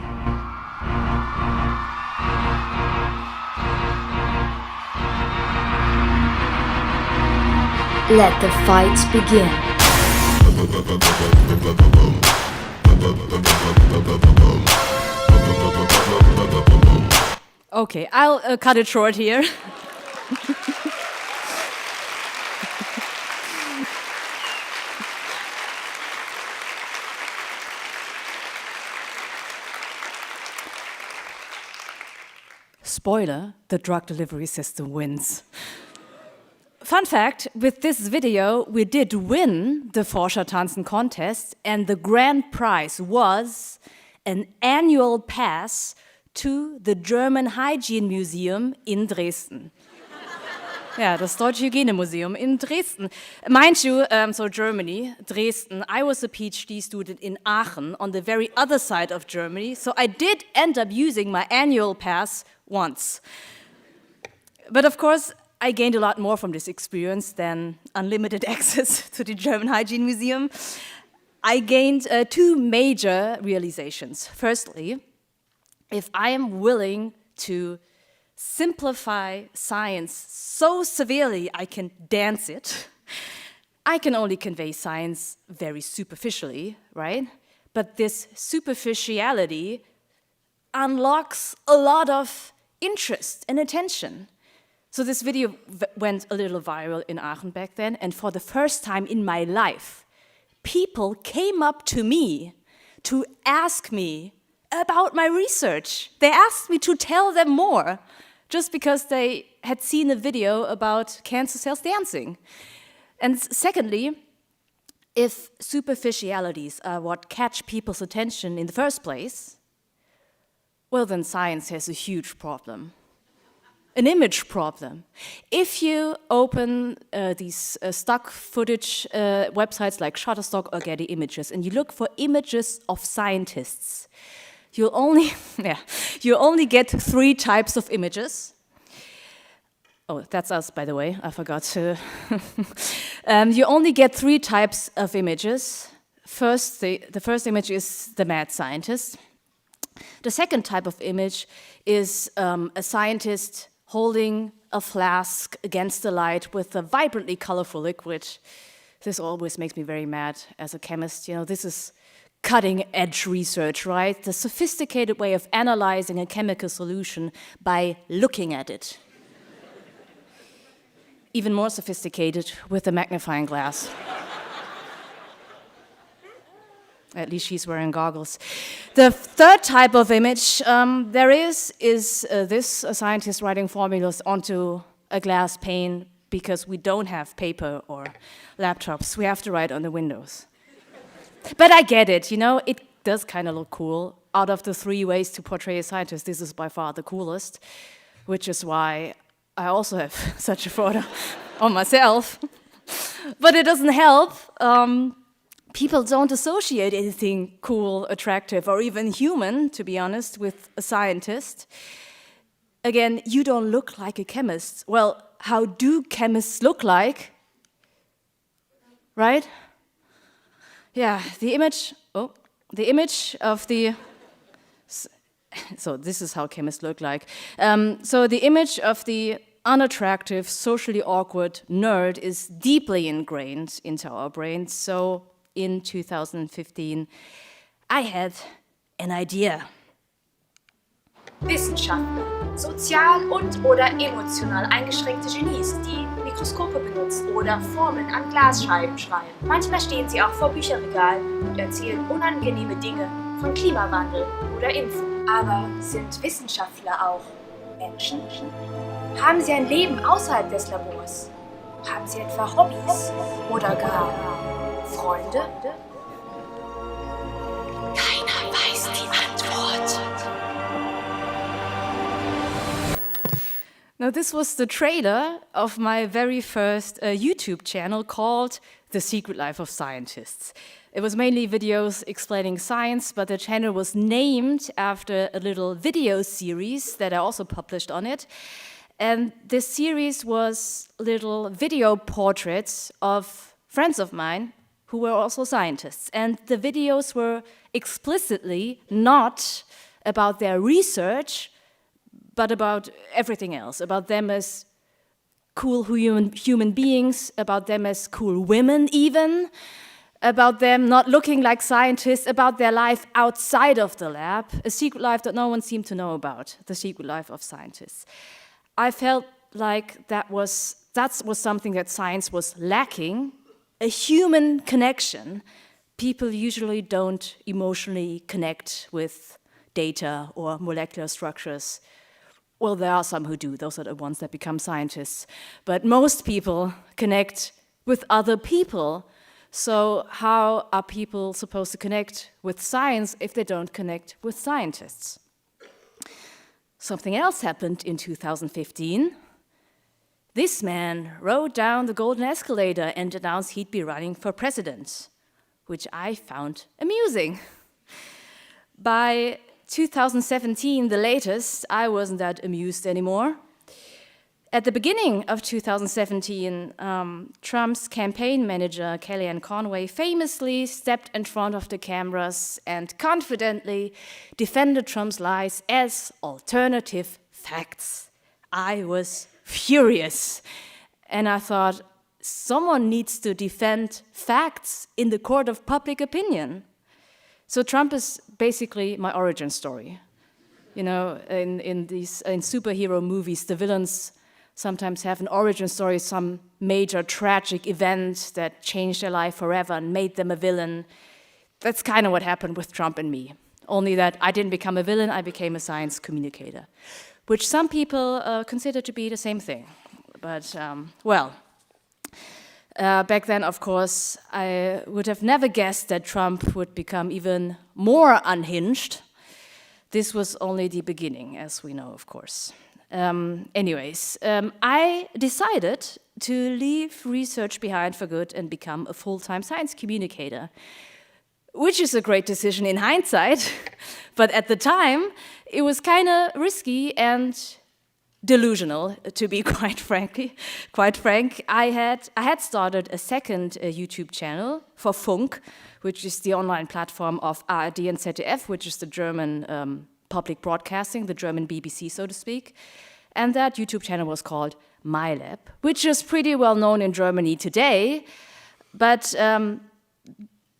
Let the fight begin. Okay, I'll cut it short here. spoiler, the drug delivery system wins. Fun fact, with this video, we did win the Forschertanzen contest, and the grand prize was an annual pass to the German Hygiene Museum in Dresden. Yeah, das Deutsche Hygienemuseum in Dresden. Mind you, so Germany, Dresden, I was a PhD student in Aachen on the very other side of Germany, so I did end up using my annual pass once. But of course, I gained a lot more from this experience than unlimited access to the German Hygiene Museum. I gained two major realizations. Firstly, if I am willing to simplify science so severely I can dance it, I can only convey science very superficially, right? But this superficiality unlocks a lot of interest and attention. So this video went a little viral in Aachen back then, and for the first time in my life, people came up to me to ask me about my research. They asked me to tell them more, just because they had seen a video about cancer cells dancing. And secondly, if superficialities are what catch people's attention in the first place, well, then science has a huge problem. An image problem. If you open these stock footage websites like Shutterstock or Getty Images and you look for images of scientists, you'll only get 3 types of images. Oh, that's us, by the way. I forgot to. You only get 3 types of images. First, the first image is the mad scientist. The second type of image is a scientist holding a flask against the light with a vibrantly colorful liquid. This always makes me very mad as a chemist. You know, this is cutting-edge research, right? The sophisticated way of analyzing a chemical solution by looking at it. Even more sophisticated with a magnifying glass. At least she's wearing goggles. The third type of image there is this scientist writing formulas onto a glass pane because we don't have paper or laptops. We have to write on the windows. But I get it, you know, it does kind of look cool. Out of the 3 ways to portray a scientist, this is by far the coolest, which is why I also have such a photo on myself. But it doesn't help. People don't associate anything cool, attractive, or even human, to be honest, with a scientist. Again, you don't look like a chemist. Well, how do chemists look like? Right? Yeah, the image of the, so this is how chemists look like. So the image of the unattractive, socially awkward nerd is deeply ingrained into our brains. So in 2015, I had an idea. Wissenschaftler, sozial und/oder emotional eingeschränkte Genies, die Mikroskope benutzen oder Formeln an Glasscheiben schreiben. Manchmal stehen sie auch vor Bücherregalen und erzählen unangenehme Dinge von Klimawandel oder Impfen. Aber sind Wissenschaftler auch Menschen? Haben sie ein Leben außerhalb des Labors? Haben sie etwa Hobbys oder gar Freunde? Keiner weiß die Antwort. Now, this was the trailer of my very first YouTube channel called The Secret Life of Scientists. It was mainly videos explaining science, but the channel was named after a little video series that I also published on it. And this series was little video portraits of friends of mine who were also scientists. And the videos were explicitly not about their research, but about everything else, about them as cool human beings, about them as cool women even, about them not looking like scientists, about their life outside of the lab, a secret life that no one seemed to know about, the secret life of scientists. I felt like that was something that science was lacking, a human connection. People usually don't emotionally connect with data or molecular structures Well, there are some who do. Those are the ones that become scientists. But most people connect with other people. So how are people supposed to connect with science if they don't connect with scientists? Something else happened in 2015. This man rode down the golden escalator and announced he'd be running for president, which I found amusing. By 2017, the latest, I wasn't that amused anymore. At the beginning of 2017, Trump's campaign manager, Kellyanne Conway, famously stepped in front of the cameras and confidently defended Trump's lies as alternative facts. I was furious, and I thought, someone needs to defend facts in the court of public opinion. So Trump is basically my origin story. You know, in superhero movies, the villains sometimes have an origin story, some major tragic event that changed their life forever and made them a villain. That's kind of what happened with Trump and me. Only that I didn't become a villain, I became a science communicator, which some people consider to be the same thing. But, back then, of course, I would have never guessed that Trump would become even more unhinged. This was only the beginning, as we know, of course. I decided to leave research behind for good and become a full-time science communicator, which is a great decision in hindsight, but at the time, it was kind of risky and delusional, to be quite frank. I had started a second YouTube channel for Funk, which is the online platform of ARD and ZDF, which is the German public broadcasting, the German BBC, so to speak. And that YouTube channel was called MyLab, which is pretty well known in Germany today. But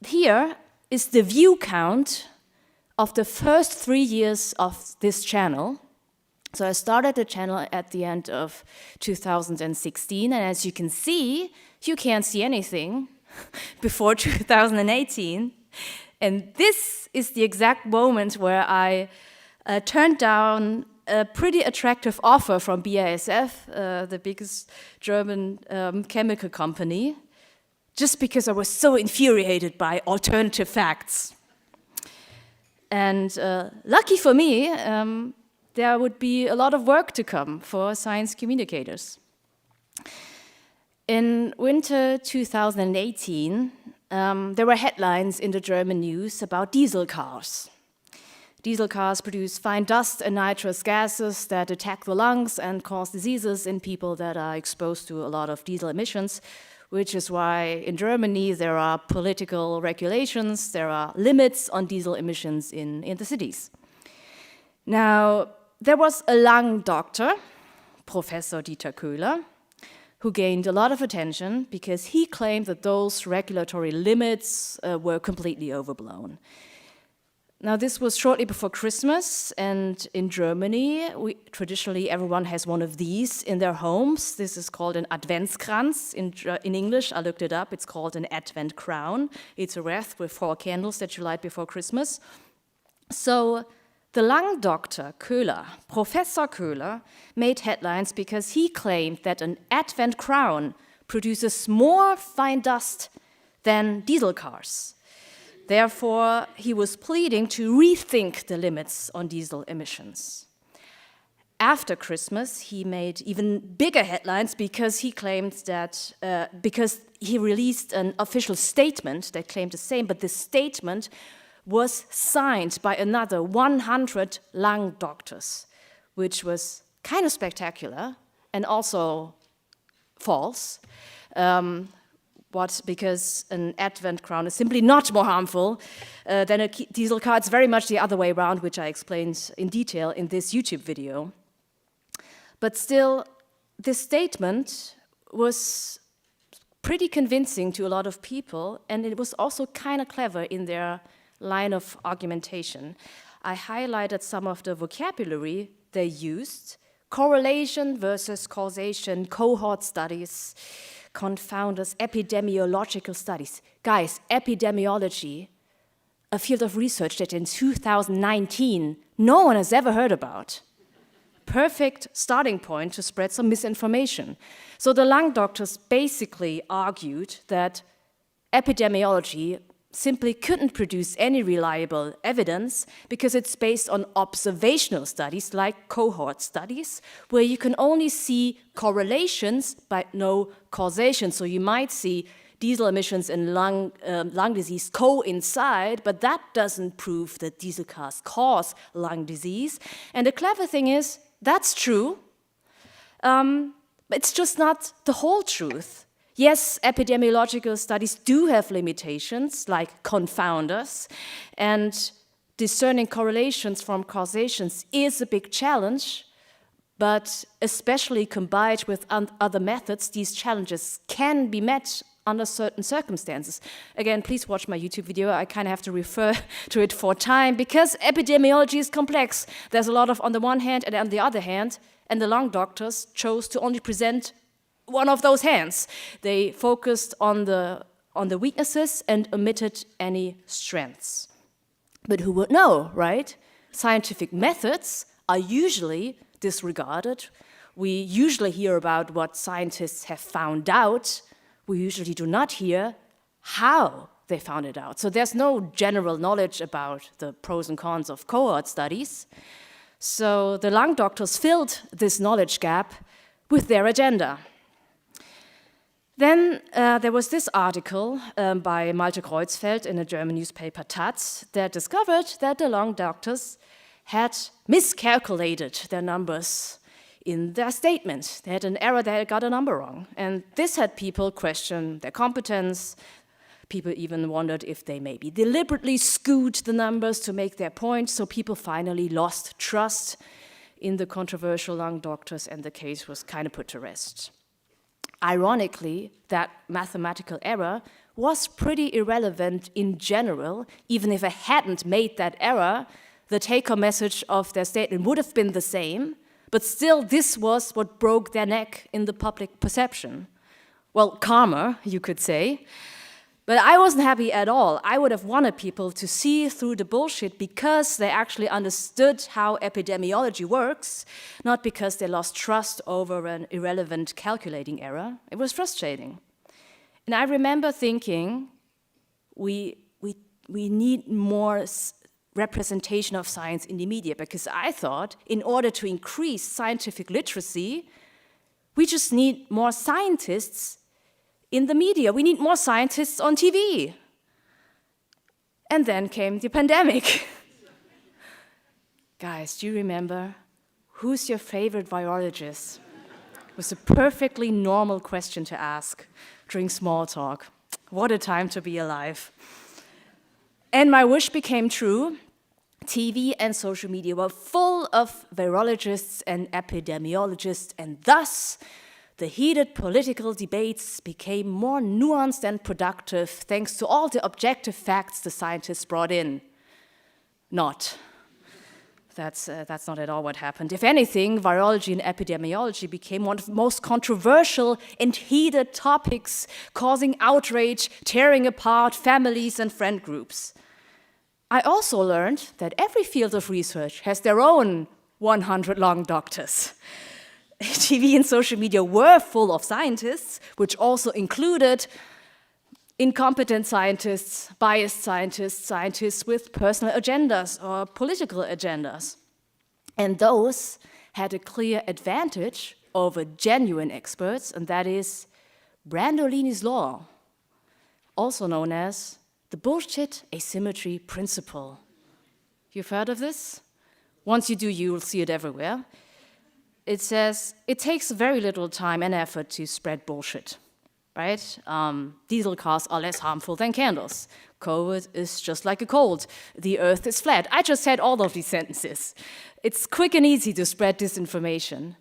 here is the view count of the first 3 years of this channel. So I started the channel at the end of 2016, and as you can see, you can't see anything before 2018. And this is the exact moment where I turned down a pretty attractive offer from BASF, the biggest German chemical company, just because I was so infuriated by alternative facts. And lucky for me, there would be a lot of work to come for science communicators. In winter 2018, there were headlines in the German news about diesel cars. Diesel cars produce fine dust and nitrous gases that attack the lungs and cause diseases in people that are exposed to a lot of diesel emissions, which is why in Germany there are political regulations, there are limits on diesel emissions in the cities. Now, there was a lung doctor, Professor Dieter Köhler, who gained a lot of attention because he claimed that those regulatory limits were completely overblown. Now, this was shortly before Christmas, and in Germany, traditionally everyone has one of these in their homes. This is called an Adventskranz. In English, I looked it up, it's called an Advent crown. It's a wreath with 4 candles that you light before Christmas. So the lung doctor, Köhler, Professor Köhler, made headlines because he claimed that an Advent crown produces more fine dust than diesel cars. Therefore, he was pleading to rethink the limits on diesel emissions. After Christmas, he made even bigger headlines because he claimed that, because he released an official statement that claimed the same, but this statement was signed by another 100 lung doctors, which was kind of spectacular and also false. Because an Advent crown is simply not more harmful than a diesel car. It's very much the other way around, which I explained in detail in this YouTube video. But still, this statement was pretty convincing to a lot of people, and it was also kind of clever in their line of argumentation. I highlighted some of the vocabulary they used: correlation versus causation, cohort studies, confounders, epidemiological studies. Guys, epidemiology, a field of research that in 2019 no one has ever heard about. perfect starting point to spread some misinformation. So the lung doctors basically argued that epidemiology simply couldn't produce any reliable evidence because it's based on observational studies like cohort studies, where you can only see correlations but no causation. So you might see diesel emissions and lung disease coincide, but that doesn't prove that diesel cars cause lung disease. And the clever thing is, that's true, but it's just not the whole truth. Yes, epidemiological studies do have limitations, like confounders, and discerning correlations from causations is a big challenge, but especially combined with other methods, these challenges can be met under certain circumstances. Again, please watch my YouTube video. I kind of have to refer to it for time, because epidemiology is complex. There's a lot of on the one hand and on the other hand, and the lung doctors chose to only present one of those hands. They focused on the weaknesses and omitted any strengths. But who would know, right? Scientific methods are usually disregarded. We usually hear about what scientists have found out. We usually do not hear how they found it out. So there's no general knowledge about the pros and cons of cohort studies. So the lung doctors filled this knowledge gap with their agenda. Then there was this article by Malte Kreuzfeld in a German newspaper, Taz, that discovered that the lung doctors had miscalculated their numbers in their statement. They had an error, they got a number wrong. And this had people question their competence. People even wondered if they maybe deliberately skewed the numbers to make their point, so people finally lost trust in the controversial lung doctors, and the case was kind of put to rest. Ironically, that mathematical error was pretty irrelevant in general. Even if I hadn't made that error, the take-home message of their statement would have been the same, but still this was what broke their neck in the public perception. Well, karma, you could say. But I wasn't happy at all. I would have wanted people to see through the bullshit because they actually understood how epidemiology works, not because they lost trust over an irrelevant calculating error. It was frustrating. And I remember thinking, we need more representation of science in the media, because I thought in order to increase scientific literacy, we just need more scientists in the media. We need more scientists on TV. And then came the pandemic. Guys, do you remember? Who's your favorite virologist? It was a perfectly normal question to ask during small talk. What a time to be alive. And my wish became true. TV and social media were full of virologists and epidemiologists, and thus the heated political debates became more nuanced and productive thanks to all the objective facts the scientists brought in. Not. That's not at all what happened. If anything, virology and epidemiology became one of the most controversial and heated topics, causing outrage, tearing apart families and friend groups. I also learned that every field of research has their own 100 lung doctors. TV and social media were full of scientists, which also included incompetent scientists, biased scientists, scientists with personal agendas or political agendas. And those had a clear advantage over genuine experts, and that is Brandolini's law, also known as the bullshit asymmetry principle. You've heard of this? Once you do, you will see it everywhere. It says it takes very little time and effort to spread bullshit, right? Diesel cars are less harmful than candles. COVID is just like a cold. The earth is flat. I just said all of these sentences. It's quick and easy to spread disinformation,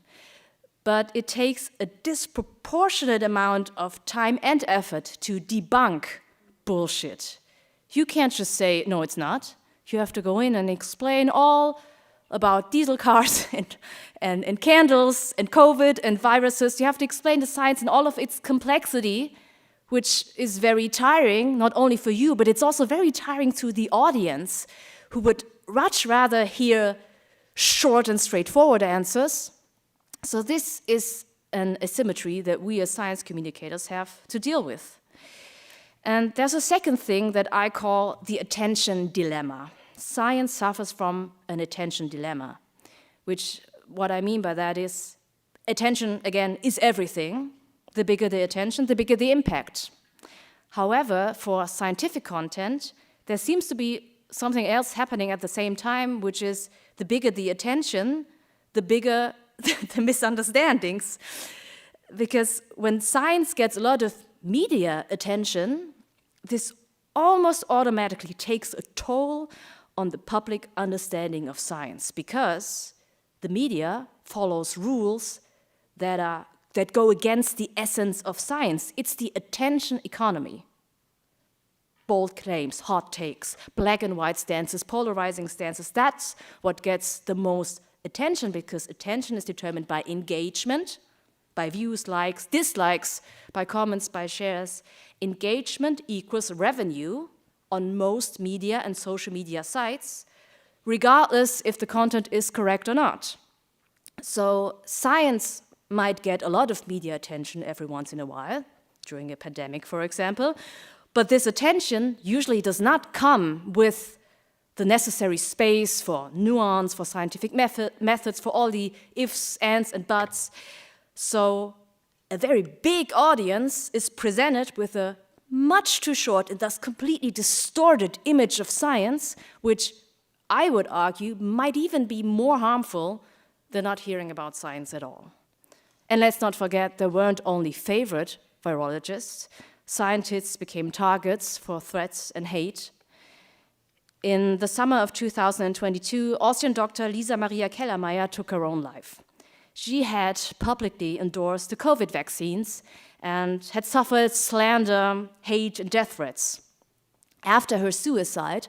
but it takes a disproportionate amount of time and effort to debunk bullshit. You can't just say, no, it's not. You have to go in and explain all about diesel cars and candles and COVID and viruses. You have to explain the science in all of its complexity, which is very tiring, not only for you, but it's also very tiring to the audience, who would much rather hear short and straightforward answers. So this is an asymmetry that we as science communicators have to deal with. And there's a second thing that I call the attention dilemma. Science suffers from an attention dilemma, which what I mean by that is attention, again, is everything. The bigger the attention, the bigger the impact. However, for scientific content, there seems to be something else happening at the same time, which is the bigger the attention, the bigger the misunderstandings. Because when science gets a lot of media attention, this almost automatically takes a toll on the public understanding of science, because the media follows rules that go against the essence of science. It's the attention economy. Bold claims, hot takes, black and white stances, polarizing stances, that's what gets the most attention, because attention is determined by engagement, by views, likes, dislikes, by comments, by shares. Engagement equals revenue on most media and social media sites, regardless if the content is correct or not. So science might get a lot of media attention every once in a while, during a pandemic, for example, but this attention usually does not come with the necessary space for nuance, for scientific methods, for all the ifs, ands, and buts. So a very big audience is presented with a much too short and thus completely distorted image of science, which I would argue might even be more harmful than not hearing about science at all. And let's not forget, there weren't only favorite virologists. Scientists became targets for threats and hate. In the summer of 2022, Austrian doctor Lisa Maria Kellermeier took her own life. She had publicly endorsed the COVID vaccines and had suffered slander, hate, and death threats. After her suicide,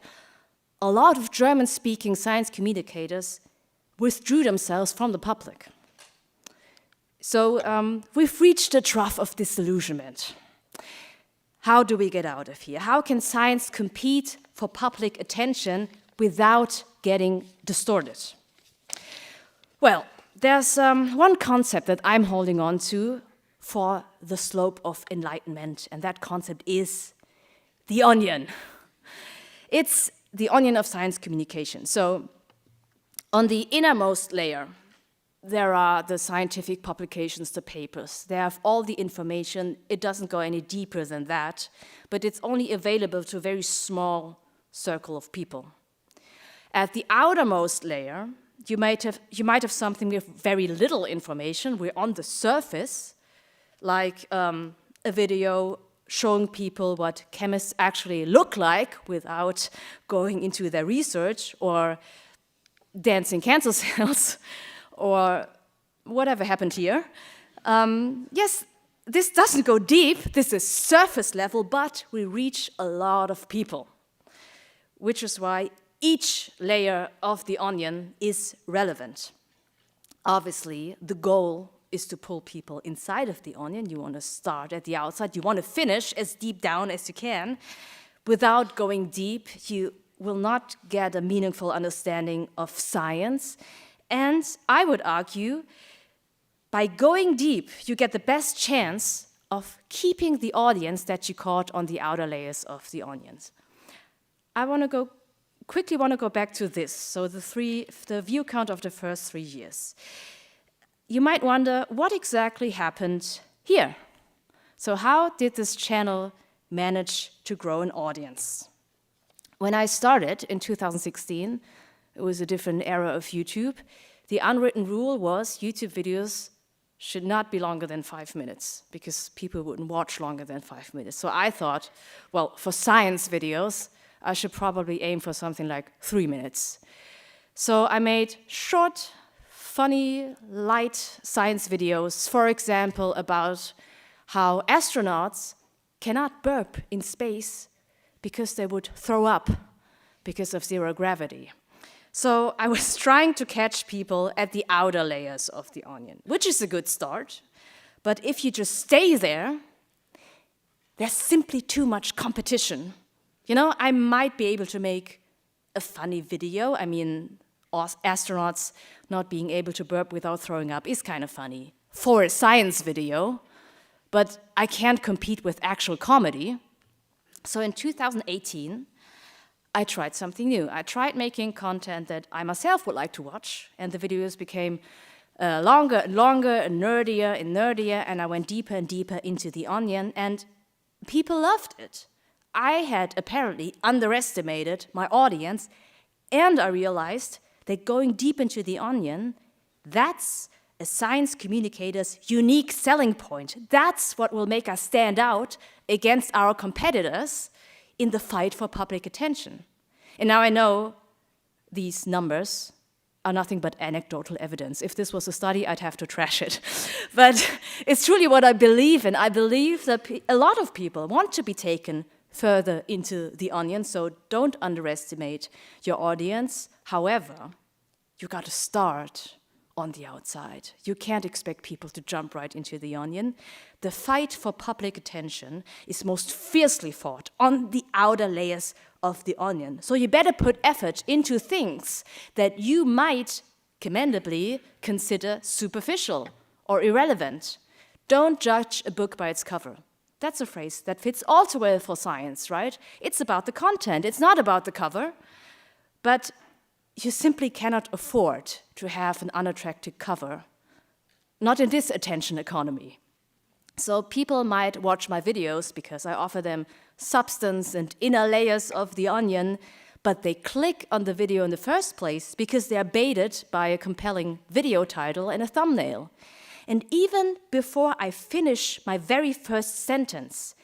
a lot of German-speaking science communicators withdrew themselves from the public. So we've reached the trough of disillusionment. How do we get out of here? How can science compete for public attention without getting distorted? Well, there's one concept that I'm holding on to for the slope of enlightenment, and that concept is the onion. It's the onion of science communication. So on the innermost layer, there are the scientific publications, the papers. They have all the information. It doesn't go any deeper than that, but it's only available to a very small circle of people. At the outermost layer, you might have something with very little information. We're on the surface, like a video showing people what chemists actually look like without going into their research, or dancing cancer cells, or whatever happened here. Yes, this doesn't go deep, this is surface level, but we reach a lot of people, which is why each layer of the onion is relevant. Obviously, the goal is to pull people inside of the onion. You want to start at the outside, you want to finish as deep down as you can. Without going deep, you will not get a meaningful understanding of science. And I would argue, by going deep, you get the best chance of keeping the audience that you caught on the outer layers of the onions. I quickly want to go back to this, so the view count of the first 3 years. You might wonder, what exactly happened here? So how did this channel manage to grow an audience? When I started in 2016, it was a different era of YouTube. The unwritten rule was YouTube videos should not be longer than 5 minutes, because people wouldn't watch longer than 5 minutes. So I thought, well, for science videos, I should probably aim for something like 3 minutes. So I made short, funny, light science videos, for example, about how astronauts cannot burp in space because they would throw up because of zero gravity. So I was trying to catch people at the outer layers of the onion, which is a good start. But if you just stay there, there's simply too much competition. You know, I might be able to make a funny video. I mean, astronauts not being able to burp without throwing up is kind of funny for a science video, but I can't compete with actual comedy. So in 2018, I tried something new. I tried making content that I myself would like to watch, and the videos became longer and longer and nerdier, and I went deeper and deeper into the onion, and people loved it. I had apparently underestimated my audience, and I realized that going deep into the onion, that's a science communicator's unique selling point. That's what will make us stand out against our competitors in the fight for public attention. And now I know these numbers are nothing but anecdotal evidence. If this was a study, I'd have to trash it. But it's truly what I believe in. I believe that a lot of people want to be taken further into the onion, so don't underestimate your audience. However, you got to start on the outside. You can't expect people to jump right into the onion. The fight for public attention is most fiercely fought on the outer layers of the onion. So you better put effort into things that you might commendably consider superficial or irrelevant. Don't judge a book by its cover. That's a phrase that fits all too well for science, right? It's about the content, it's not about the cover. But you simply cannot afford to have an unattractive cover, not in this attention economy. So people might watch my videos because I offer them substance and inner layers of the onion, but they click on the video in the first place because they are baited by a compelling video title and a thumbnail. And even before I finish my very first sentence,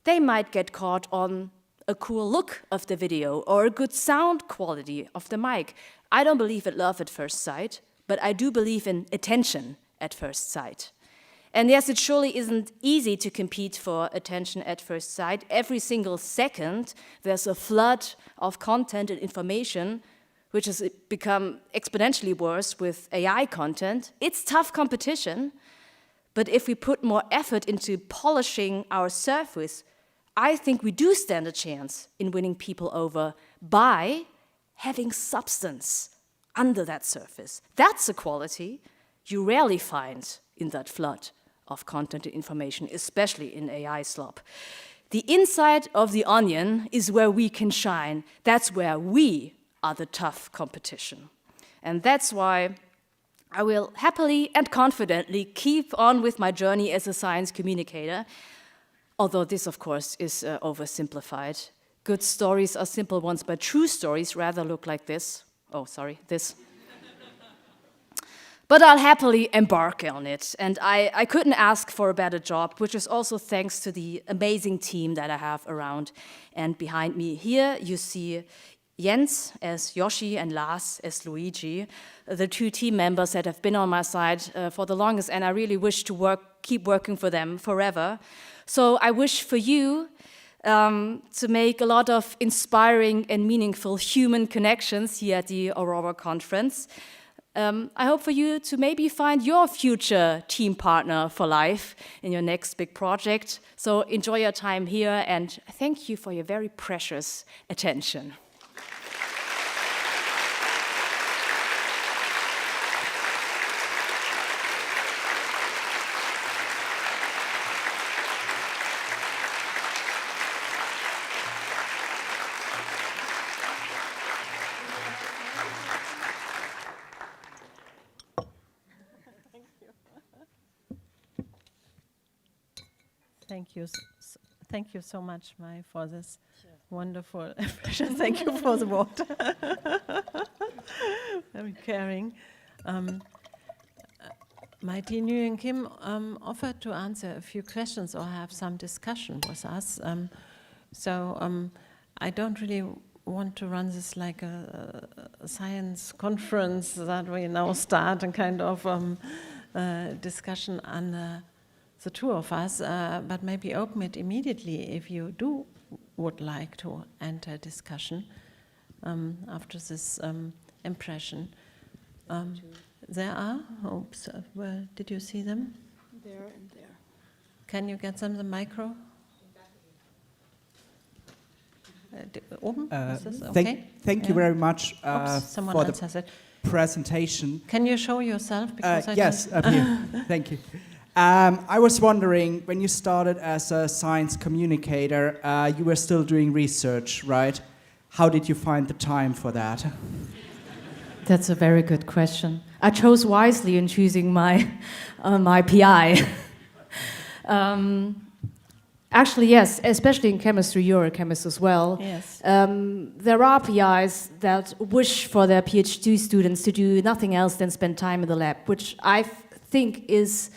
they might get caught on a cool look of the video or a good sound quality of the mic. I don't believe in love at first sight, but I do believe in attention at first sight. And yes, it surely isn't easy to compete for attention at first sight. Every single second, there's a flood of content and information, which has become exponentially worse with AI content. It's tough competition, but if we put more effort into polishing our surface, I think we do stand a chance in winning people over by having substance under that surface. That's a quality you rarely find in that flood of content and information, especially in AI slop. The inside of the onion is where we can shine. That's where we are the tough competition. And that's why I will happily and confidently keep on with my journey as a science communicator. Although this, of course, is oversimplified. Good stories are simple ones, but true stories rather look like this. Oh, sorry, this. But I'll happily embark on it. And I couldn't ask for a better job, which is also thanks to the amazing team that I have around and behind me. Here you see Jens as Yoshi and Lars as Luigi, the two team members that have been on my side for the longest, and I really wish to keep working for them forever. So I wish for you to make a lot of inspiring and meaningful human connections here at the AURORA conference. I hope for you to maybe find your future team partner for life in your next big project. So enjoy your time here, and thank you for your very precious attention. Thank you so much, Mai, for this wonderful impression. Thank you for the water. Very caring. Mighty Nguyen Kim offered to answer a few questions or have some discussion with us. I don't really want to run this like a science conference that we now start and kind of discussion on the two of us, but maybe open it immediately if you would like to enter discussion after this impression. There are, oops, well, did you see them? There and there. Can you get them the micro? Oben? Is this okay? Thank you very much someone for else the has it. presentation. Can you show yourself? Because I Yes, don't- up here. Thank you. I was wondering, when you started as a science communicator, you were still doing research, right? How did you find the time for that? That's a very good question. I chose wisely in choosing my PI. Actually, yes, especially in chemistry, you're a chemist as well. Yes. There are PIs that wish for their PhD students to do nothing else than spend time in the lab, which I think is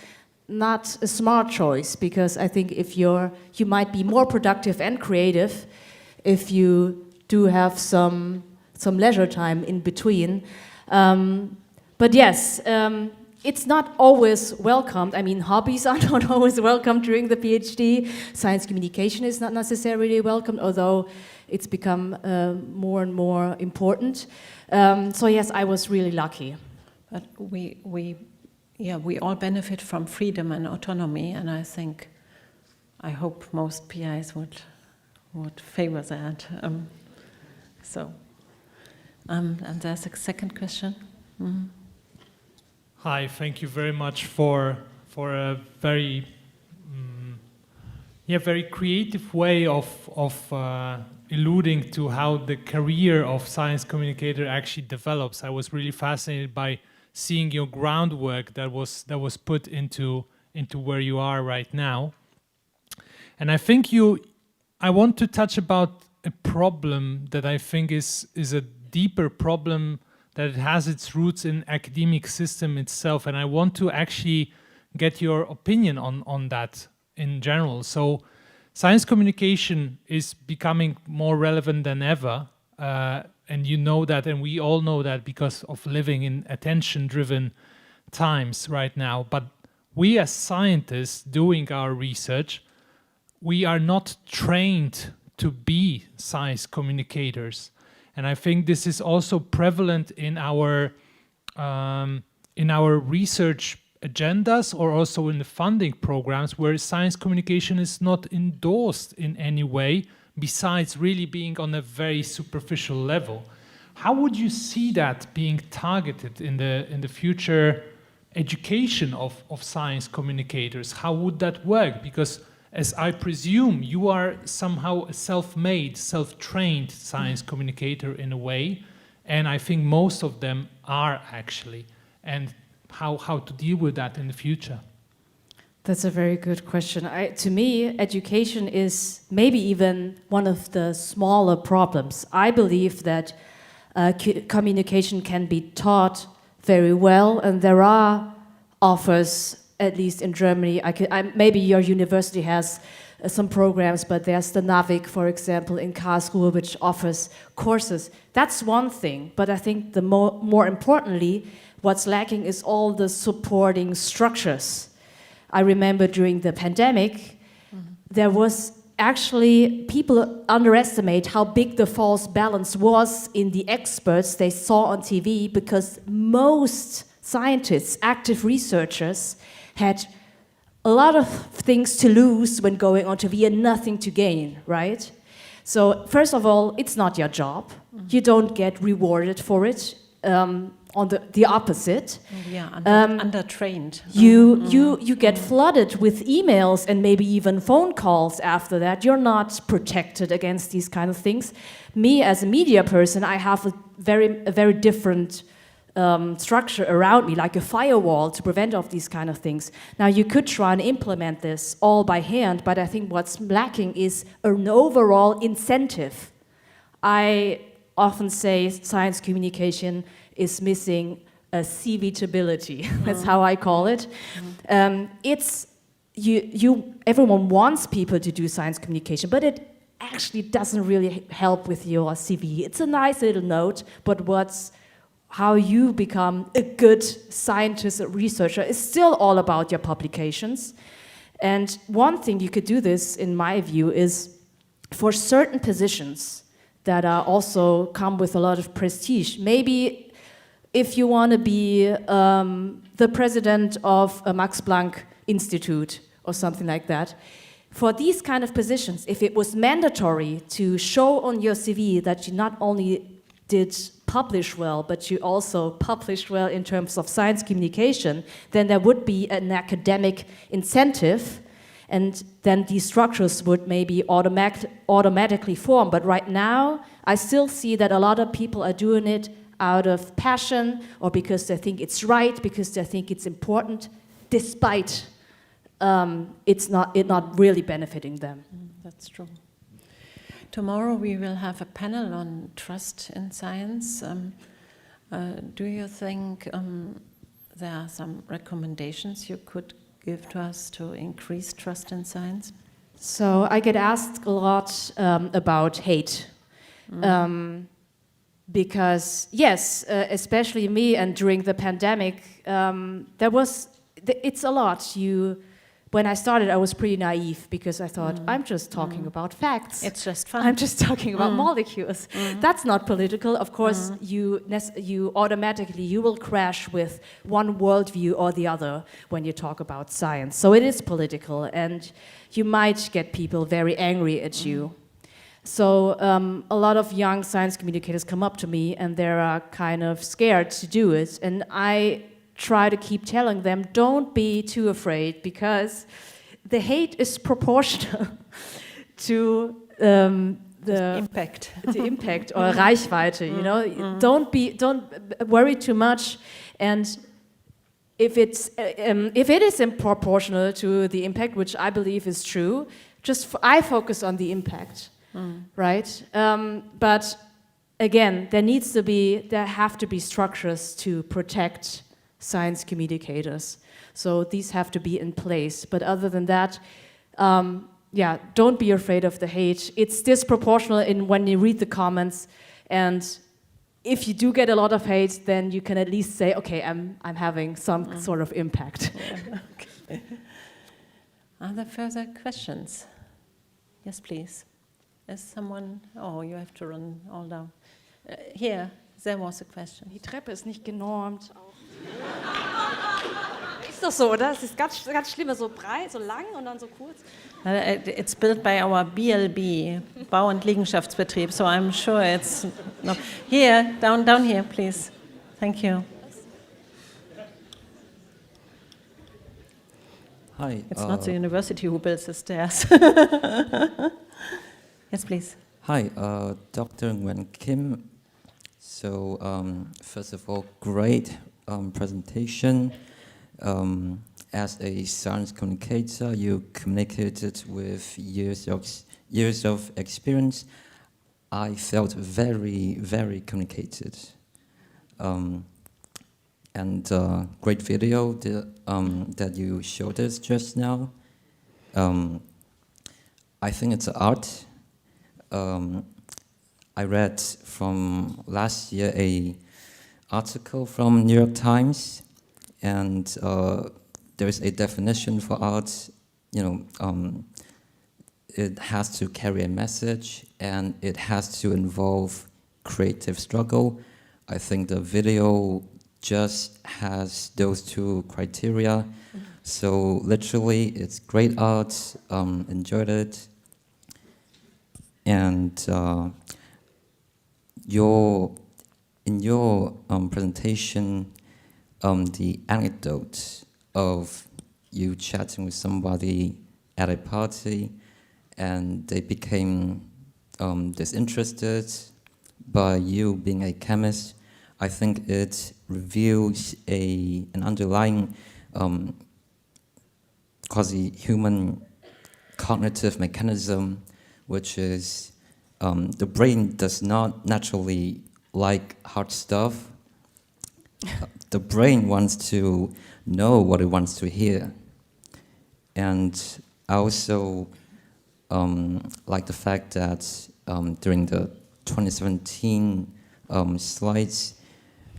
not a smart choice, because I think if you might be more productive and creative if you do have some leisure time in between. But yes, it's not always welcomed. I mean, hobbies are not always welcomed during the PhD. Science communication is not necessarily welcomed, although it's become more and more important. So yes, I was really lucky. But we all benefit from freedom and autonomy, and I hope most PIs would favor that. And there's a second question. Mm-hmm. Hi, thank you very much for a very very creative way of alluding to how the career of science communicator actually develops. I was really fascinated by seeing your groundwork that was put into where you are right now. And I think I want to touch about a problem that I think is a deeper problem, that it has its roots in academic system itself, and I want to actually get your opinion on that in general. So science communication is becoming more relevant than ever, and you know that, and we all know that because of living in attention-driven times right now. But we as scientists doing our research, we are not trained to be science communicators. And I think this is also prevalent in our research agendas, or also in the funding programs, where science communication is not endorsed in any way, besides really being on a very superficial level. How would you see that being targeted in the future education of science communicators? How would that work? Because as I presume, you are somehow a self-made, self-trained science communicator in a way, and I think most of them are actually. And how to deal with that in the future? That's a very good question. To me, education is maybe even one of the smaller problems. I believe that communication can be taught very well, and there are offers, at least in Germany. Maybe your university has some programs, but there's the NAVIC, for example, in Karlsruhe, which offers courses. That's one thing, but I think the more importantly, what's lacking is all the supporting structures. I remember during the pandemic, there was actually, people underestimate how big the false balance was in the experts they saw on TV, because most scientists, active researchers, had a lot of things to lose when going on TV and nothing to gain, right? So first of all, it's not your job. You don't get rewarded for it. On the opposite. Yeah, undertrained. You get flooded with emails and maybe even phone calls after that. You're not protected against these kind of things. Me, as a media person, I have a very different structure around me, like a firewall to prevent of these kind of things. Now, you could try and implement this all by hand, but I think what's lacking is an overall incentive. I often say science communication is missing a CVTability. That's how I call it. It's everyone wants people to do science communication, but it actually doesn't really help with your CV. It's a nice little note, but how you become a good scientist or researcher is still all about your publications. And one thing you could do this, in my view, is for certain positions that are also come with a lot of prestige. Maybe if you want to be the president of a Max Planck Institute or something like that, for these kind of positions, if it was mandatory to show on your CV that you not only did publish well, but you also published well in terms of science communication, then there would be an academic incentive, and then these structures would maybe automatically form. But right now, I still see that a lot of people are doing it out of passion, or because they think it's right, because they think it's important, despite it's not really benefiting them. That's true. Tomorrow we will have a panel on trust in science. Do you think there are some recommendations you could give to us to increase trust in science? So I get asked a lot about hate. Because yes, especially me, and during the pandemic, it's a lot. When I started, I was pretty naive because I thought, I'm just talking about facts. It's just fun. I'm just talking about molecules. That's not political. Of course, you automatically, you will crash with one worldview or the other when you talk about science. So it is political, and you might get people very angry at you. So a lot of young science communicators come up to me and they're kind of scared to do it. And I try to keep telling them, don't be too afraid, because the hate is proportional to the impact or Reichweite. You know, don't worry too much, and if it is proportional to the impact, which I believe is true, I focus on the impact. Right? But again, there have to be structures to protect science communicators. So these have to be in place. But other than that, don't be afraid of the hate. It's disproportional when you read the comments, and if you do get a lot of hate, then you can at least say, okay, I'm having some sort of impact. Yeah. Okay. Are there further questions? Yes, please. Is someone? Oh, you have to run all down. Here, there was a question. Die Treppe ist nicht genormt. Ist doch so, oder? Es ist ganz, ganz schlimm, so breit, so lang und dann so kurz. It's built by our BLB, Bau- und Liegenschaftsbetrieb, so I'm sure it's... No. Here, down here, please. Thank you. Hi. It's not the university who builds the stairs. Yes, please. Hi, Dr. Nguyen Kim. So, first of all, great presentation. As a science communicator, you communicated with years of experience. I felt very, very communicated. And great video that you showed us just now. I think it's art. I read from last year an article from New York Times, and there is a definition for art. You know, it has to carry a message, and it has to involve creative struggle. I think the video just has those two criteria. So literally, it's great art. Enjoyed it. And in your presentation, the anecdote of you chatting with somebody at a party, and they became disinterested by you being a chemist, I think it reveals an underlying quasi-human cognitive mechanism, which is the brain does not naturally like hard stuff. The brain wants to know what it wants to hear. And I also like the fact that during the 2017 slides,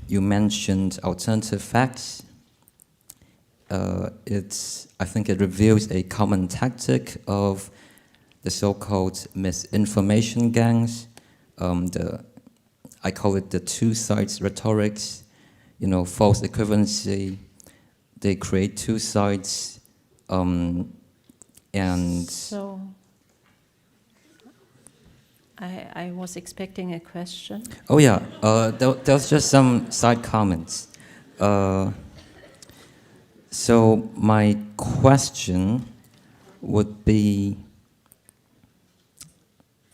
you mentioned alternative facts. I think it reveals a common tactic of the so-called misinformation gangs. I call it the two sides rhetorics, you know, false equivalency. They create two sides And so I was expecting a question. oh yeah, there's just some side comments. So my question would be,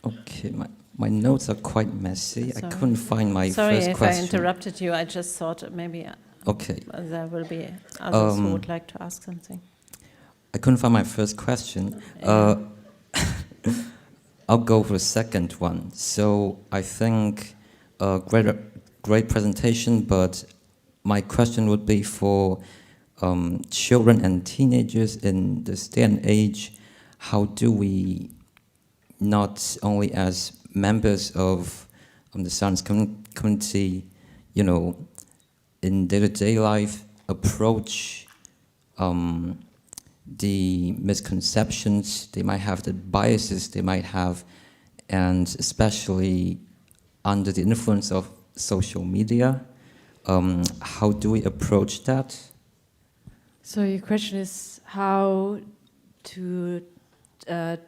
okay, my notes are quite messy. Sorry. I couldn't find my Sorry first if question. I interrupted you. I just thought maybe Okay. there will be others who would like to ask something. I couldn't find my first question. I'll go for the second one. So I think great presentation, but my question would be for children and teenagers in this day and age. How do we, not only as members of the science community, you know, in day-to-day life, approach the misconceptions they might have, the biases they might have, and especially under the influence of social media, how do we approach that? So your question is how to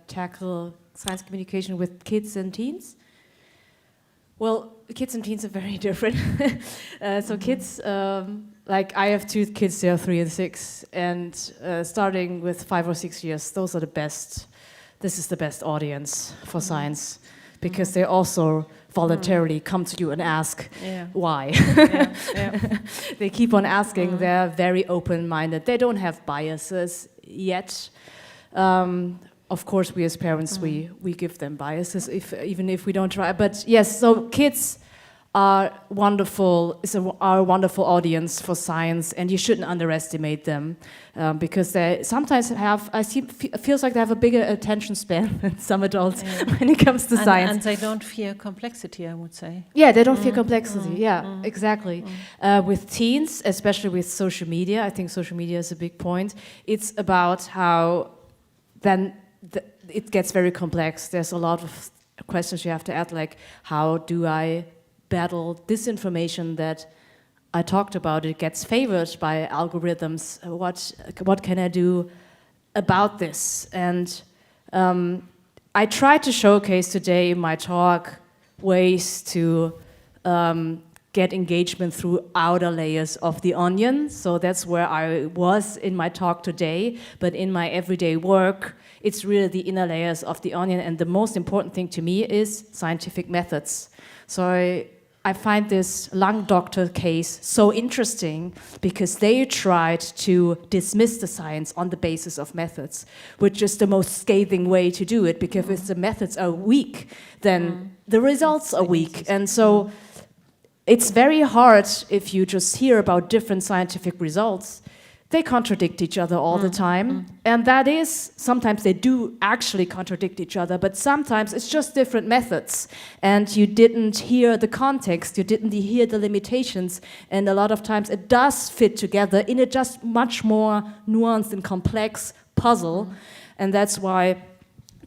tackle science communication with kids and teens? Well, kids and teens are very different. So kids, like I have two kids, they are 3 and 6, and starting with 5 or 6 years, those are the best. This is the best audience for science, because they also voluntarily come to you and ask why. They keep on asking. They're very open-minded. They don't have biases yet. Of course, we as parents, we give them biases, even if we don't try. But yes, so kids are wonderful. Are a wonderful audience for science, and you shouldn't underestimate them, because they sometimes have. It feels like they have a bigger attention span than some adults when it comes to science. And they don't fear complexity, I would say. Yeah, they don't fear complexity. Yeah, exactly. With teens, especially with social media, I think social media is a big point. It's about how then it gets very complex. There's a lot of questions you have to ask, like how do I battle disinformation that I talked about? It gets favored by algorithms. What can I do about this? And I tried to showcase today in my talk ways to get engagement through outer layers of the onion. So that's where I was in my talk today. But in my everyday work, it's really the inner layers of the onion. And the most important thing to me is scientific methods. So I find this lung doctor case so interesting because they tried to dismiss the science on the basis of methods, which is the most scathing way to do it, because if the methods are weak, then the results are weak. And so it's very hard if you just hear about different scientific results. They contradict each other all the time. And that is, sometimes they do actually contradict each other, but sometimes it's just different methods. And you didn't hear the context, you didn't hear the limitations, and a lot of times it does fit together in a just much more nuanced and complex puzzle. And that's why,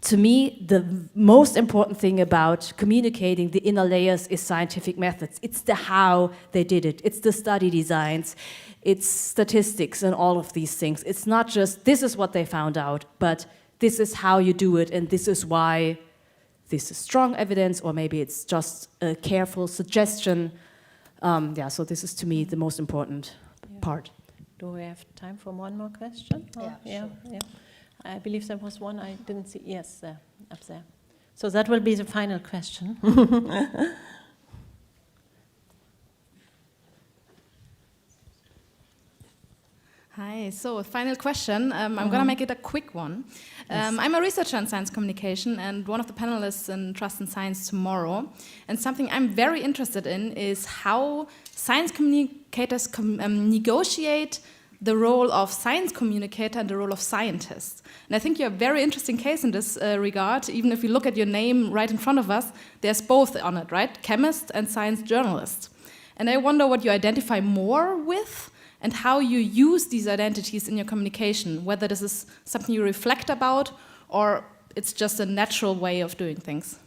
to me, the most important thing about communicating the inner layers is scientific methods. It's the how they did it. It's the study designs. It's statistics and all of these things. It's not just, this is what they found out, but this is how you do it, and this is why this is strong evidence, or maybe it's just a careful suggestion. So this is, to me, the most important part. Do we have time for one more question? Yeah. I believe there was one I didn't see. Yes, there, up there. So that will be the final question. Hi, so final question. I'm going to make it a quick one. I'm a researcher in science communication and one of the panelists in Trust in Science tomorrow. And something I'm very interested in is how science communicators negotiate the role of science communicator and the role of scientist. And I think you're a very interesting case in this regard. Even if you look at your name right in front of us, there's both on it, right? Chemist and science journalist. And I wonder what you identify more with and how you use these identities in your communication, whether this is something you reflect about or it's just a natural way of doing things.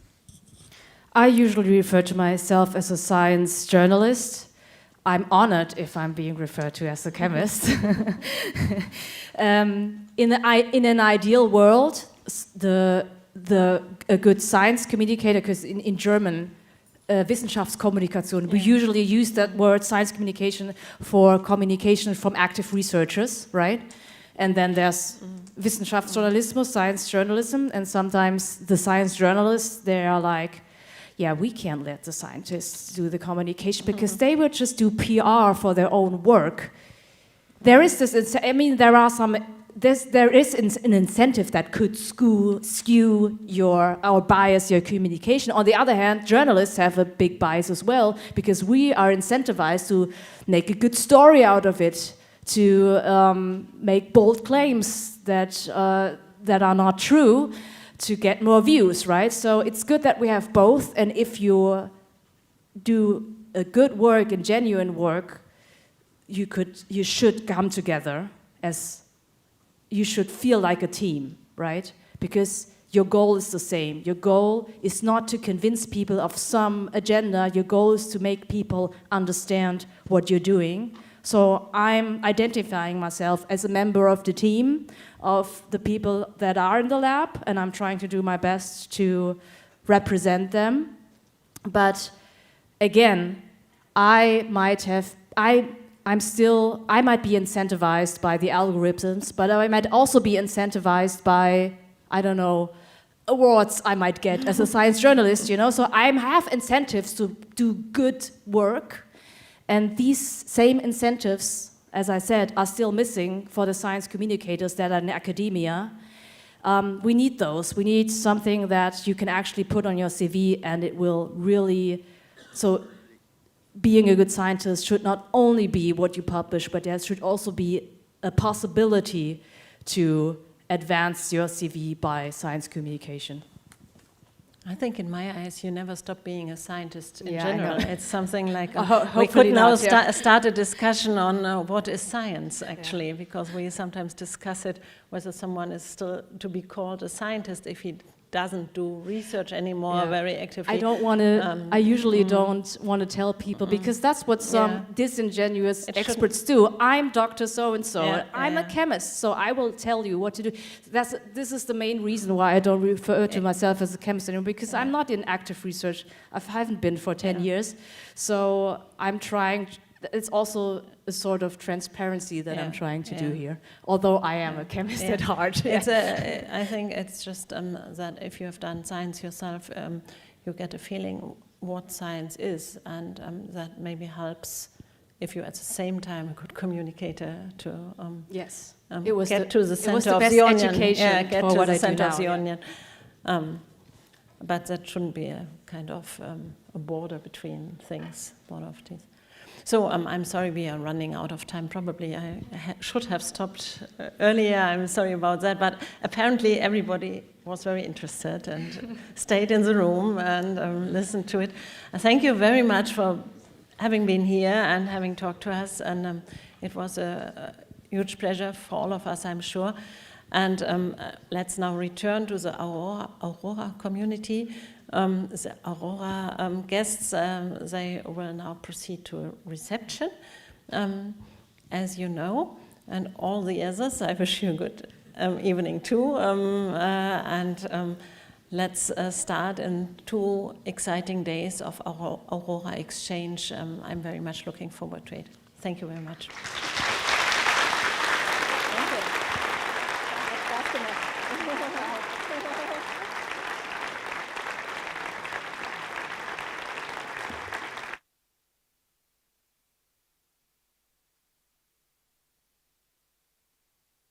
I usually refer to myself as a science journalist. I'm honored if I'm being referred to as a chemist. In an ideal world, a good science communicator, because in German, Wissenschaftskommunikation, we usually use that word, science communication, for communication from active researchers, right? And then there's Wissenschaftsjournalismus, science journalism, and sometimes the science journalists, they are like, yeah, we can't let the scientists do the communication because they would just do PR for their own work. There is this, I mean, there is an incentive that could skew or bias your communication. On the other hand, journalists have a big bias as well because we are incentivized to make a good story out of it, to make bold claims that are not true, to get more views, right? So it's good that we have both, and if you do a good work and genuine work, you should come together as you should feel like a team, right? Because your goal is the same. Your goal is not to convince people of some agenda. Your goal is to make people understand what you're doing. So I'm identifying myself as a member of the team, of the people that are in the lab, and I'm trying to do my best to represent them. But again, I might be incentivized by the algorithms, but I might also be incentivized by, I don't know, awards I might get as a science journalist, you know? So I have incentives to do good work, and these same incentives, as I said, are still missing for the science communicators that are in academia. We need those. We need something that you can actually put on your CV, and it will really, so being a good scientist should not only be what you publish, but there should also be a possibility to advance your CV by science communication. I think in my eyes, you never stop being a scientist in Yeah, general. It's something like, we hopefully could now not, yeah. start a discussion on what is science, actually, because we sometimes discuss it, whether someone is still to be called a scientist if he doesn't do research anymore very actively. I don't want to, I usually don't want to tell people because that's what some disingenuous experts do. I'm Dr. So-and-so, I'm a chemist, so I will tell you what to do. This is the main reason why I don't refer to myself as a chemist anymore, because I'm not in active research. I haven't been for 10 years. So I'm trying, it's also a sort of transparency that I'm trying to do here, although I am a chemist at heart. I think it's just that if you have done science yourself, you get a feeling what science is, and that maybe helps if you're at the same time a good communicator to get to the center of the onion. Get to the center of the onion. But that shouldn't be a kind of a border between things, one of these. So I'm sorry we are running out of time. Probably I should have stopped earlier. I'm sorry about that. But apparently everybody was very interested and stayed in the room and listened to it. Thank you very much for having been here and having talked to us. And it was a huge pleasure for all of us, I'm sure. And let's now return to the AURORA community. The AURORA guests, they will now proceed to a reception, as you know, and all the others, I wish you a good evening too, and let's start in 2 exciting days of AURORA exchange. I'm very much looking forward to it. Thank you very much.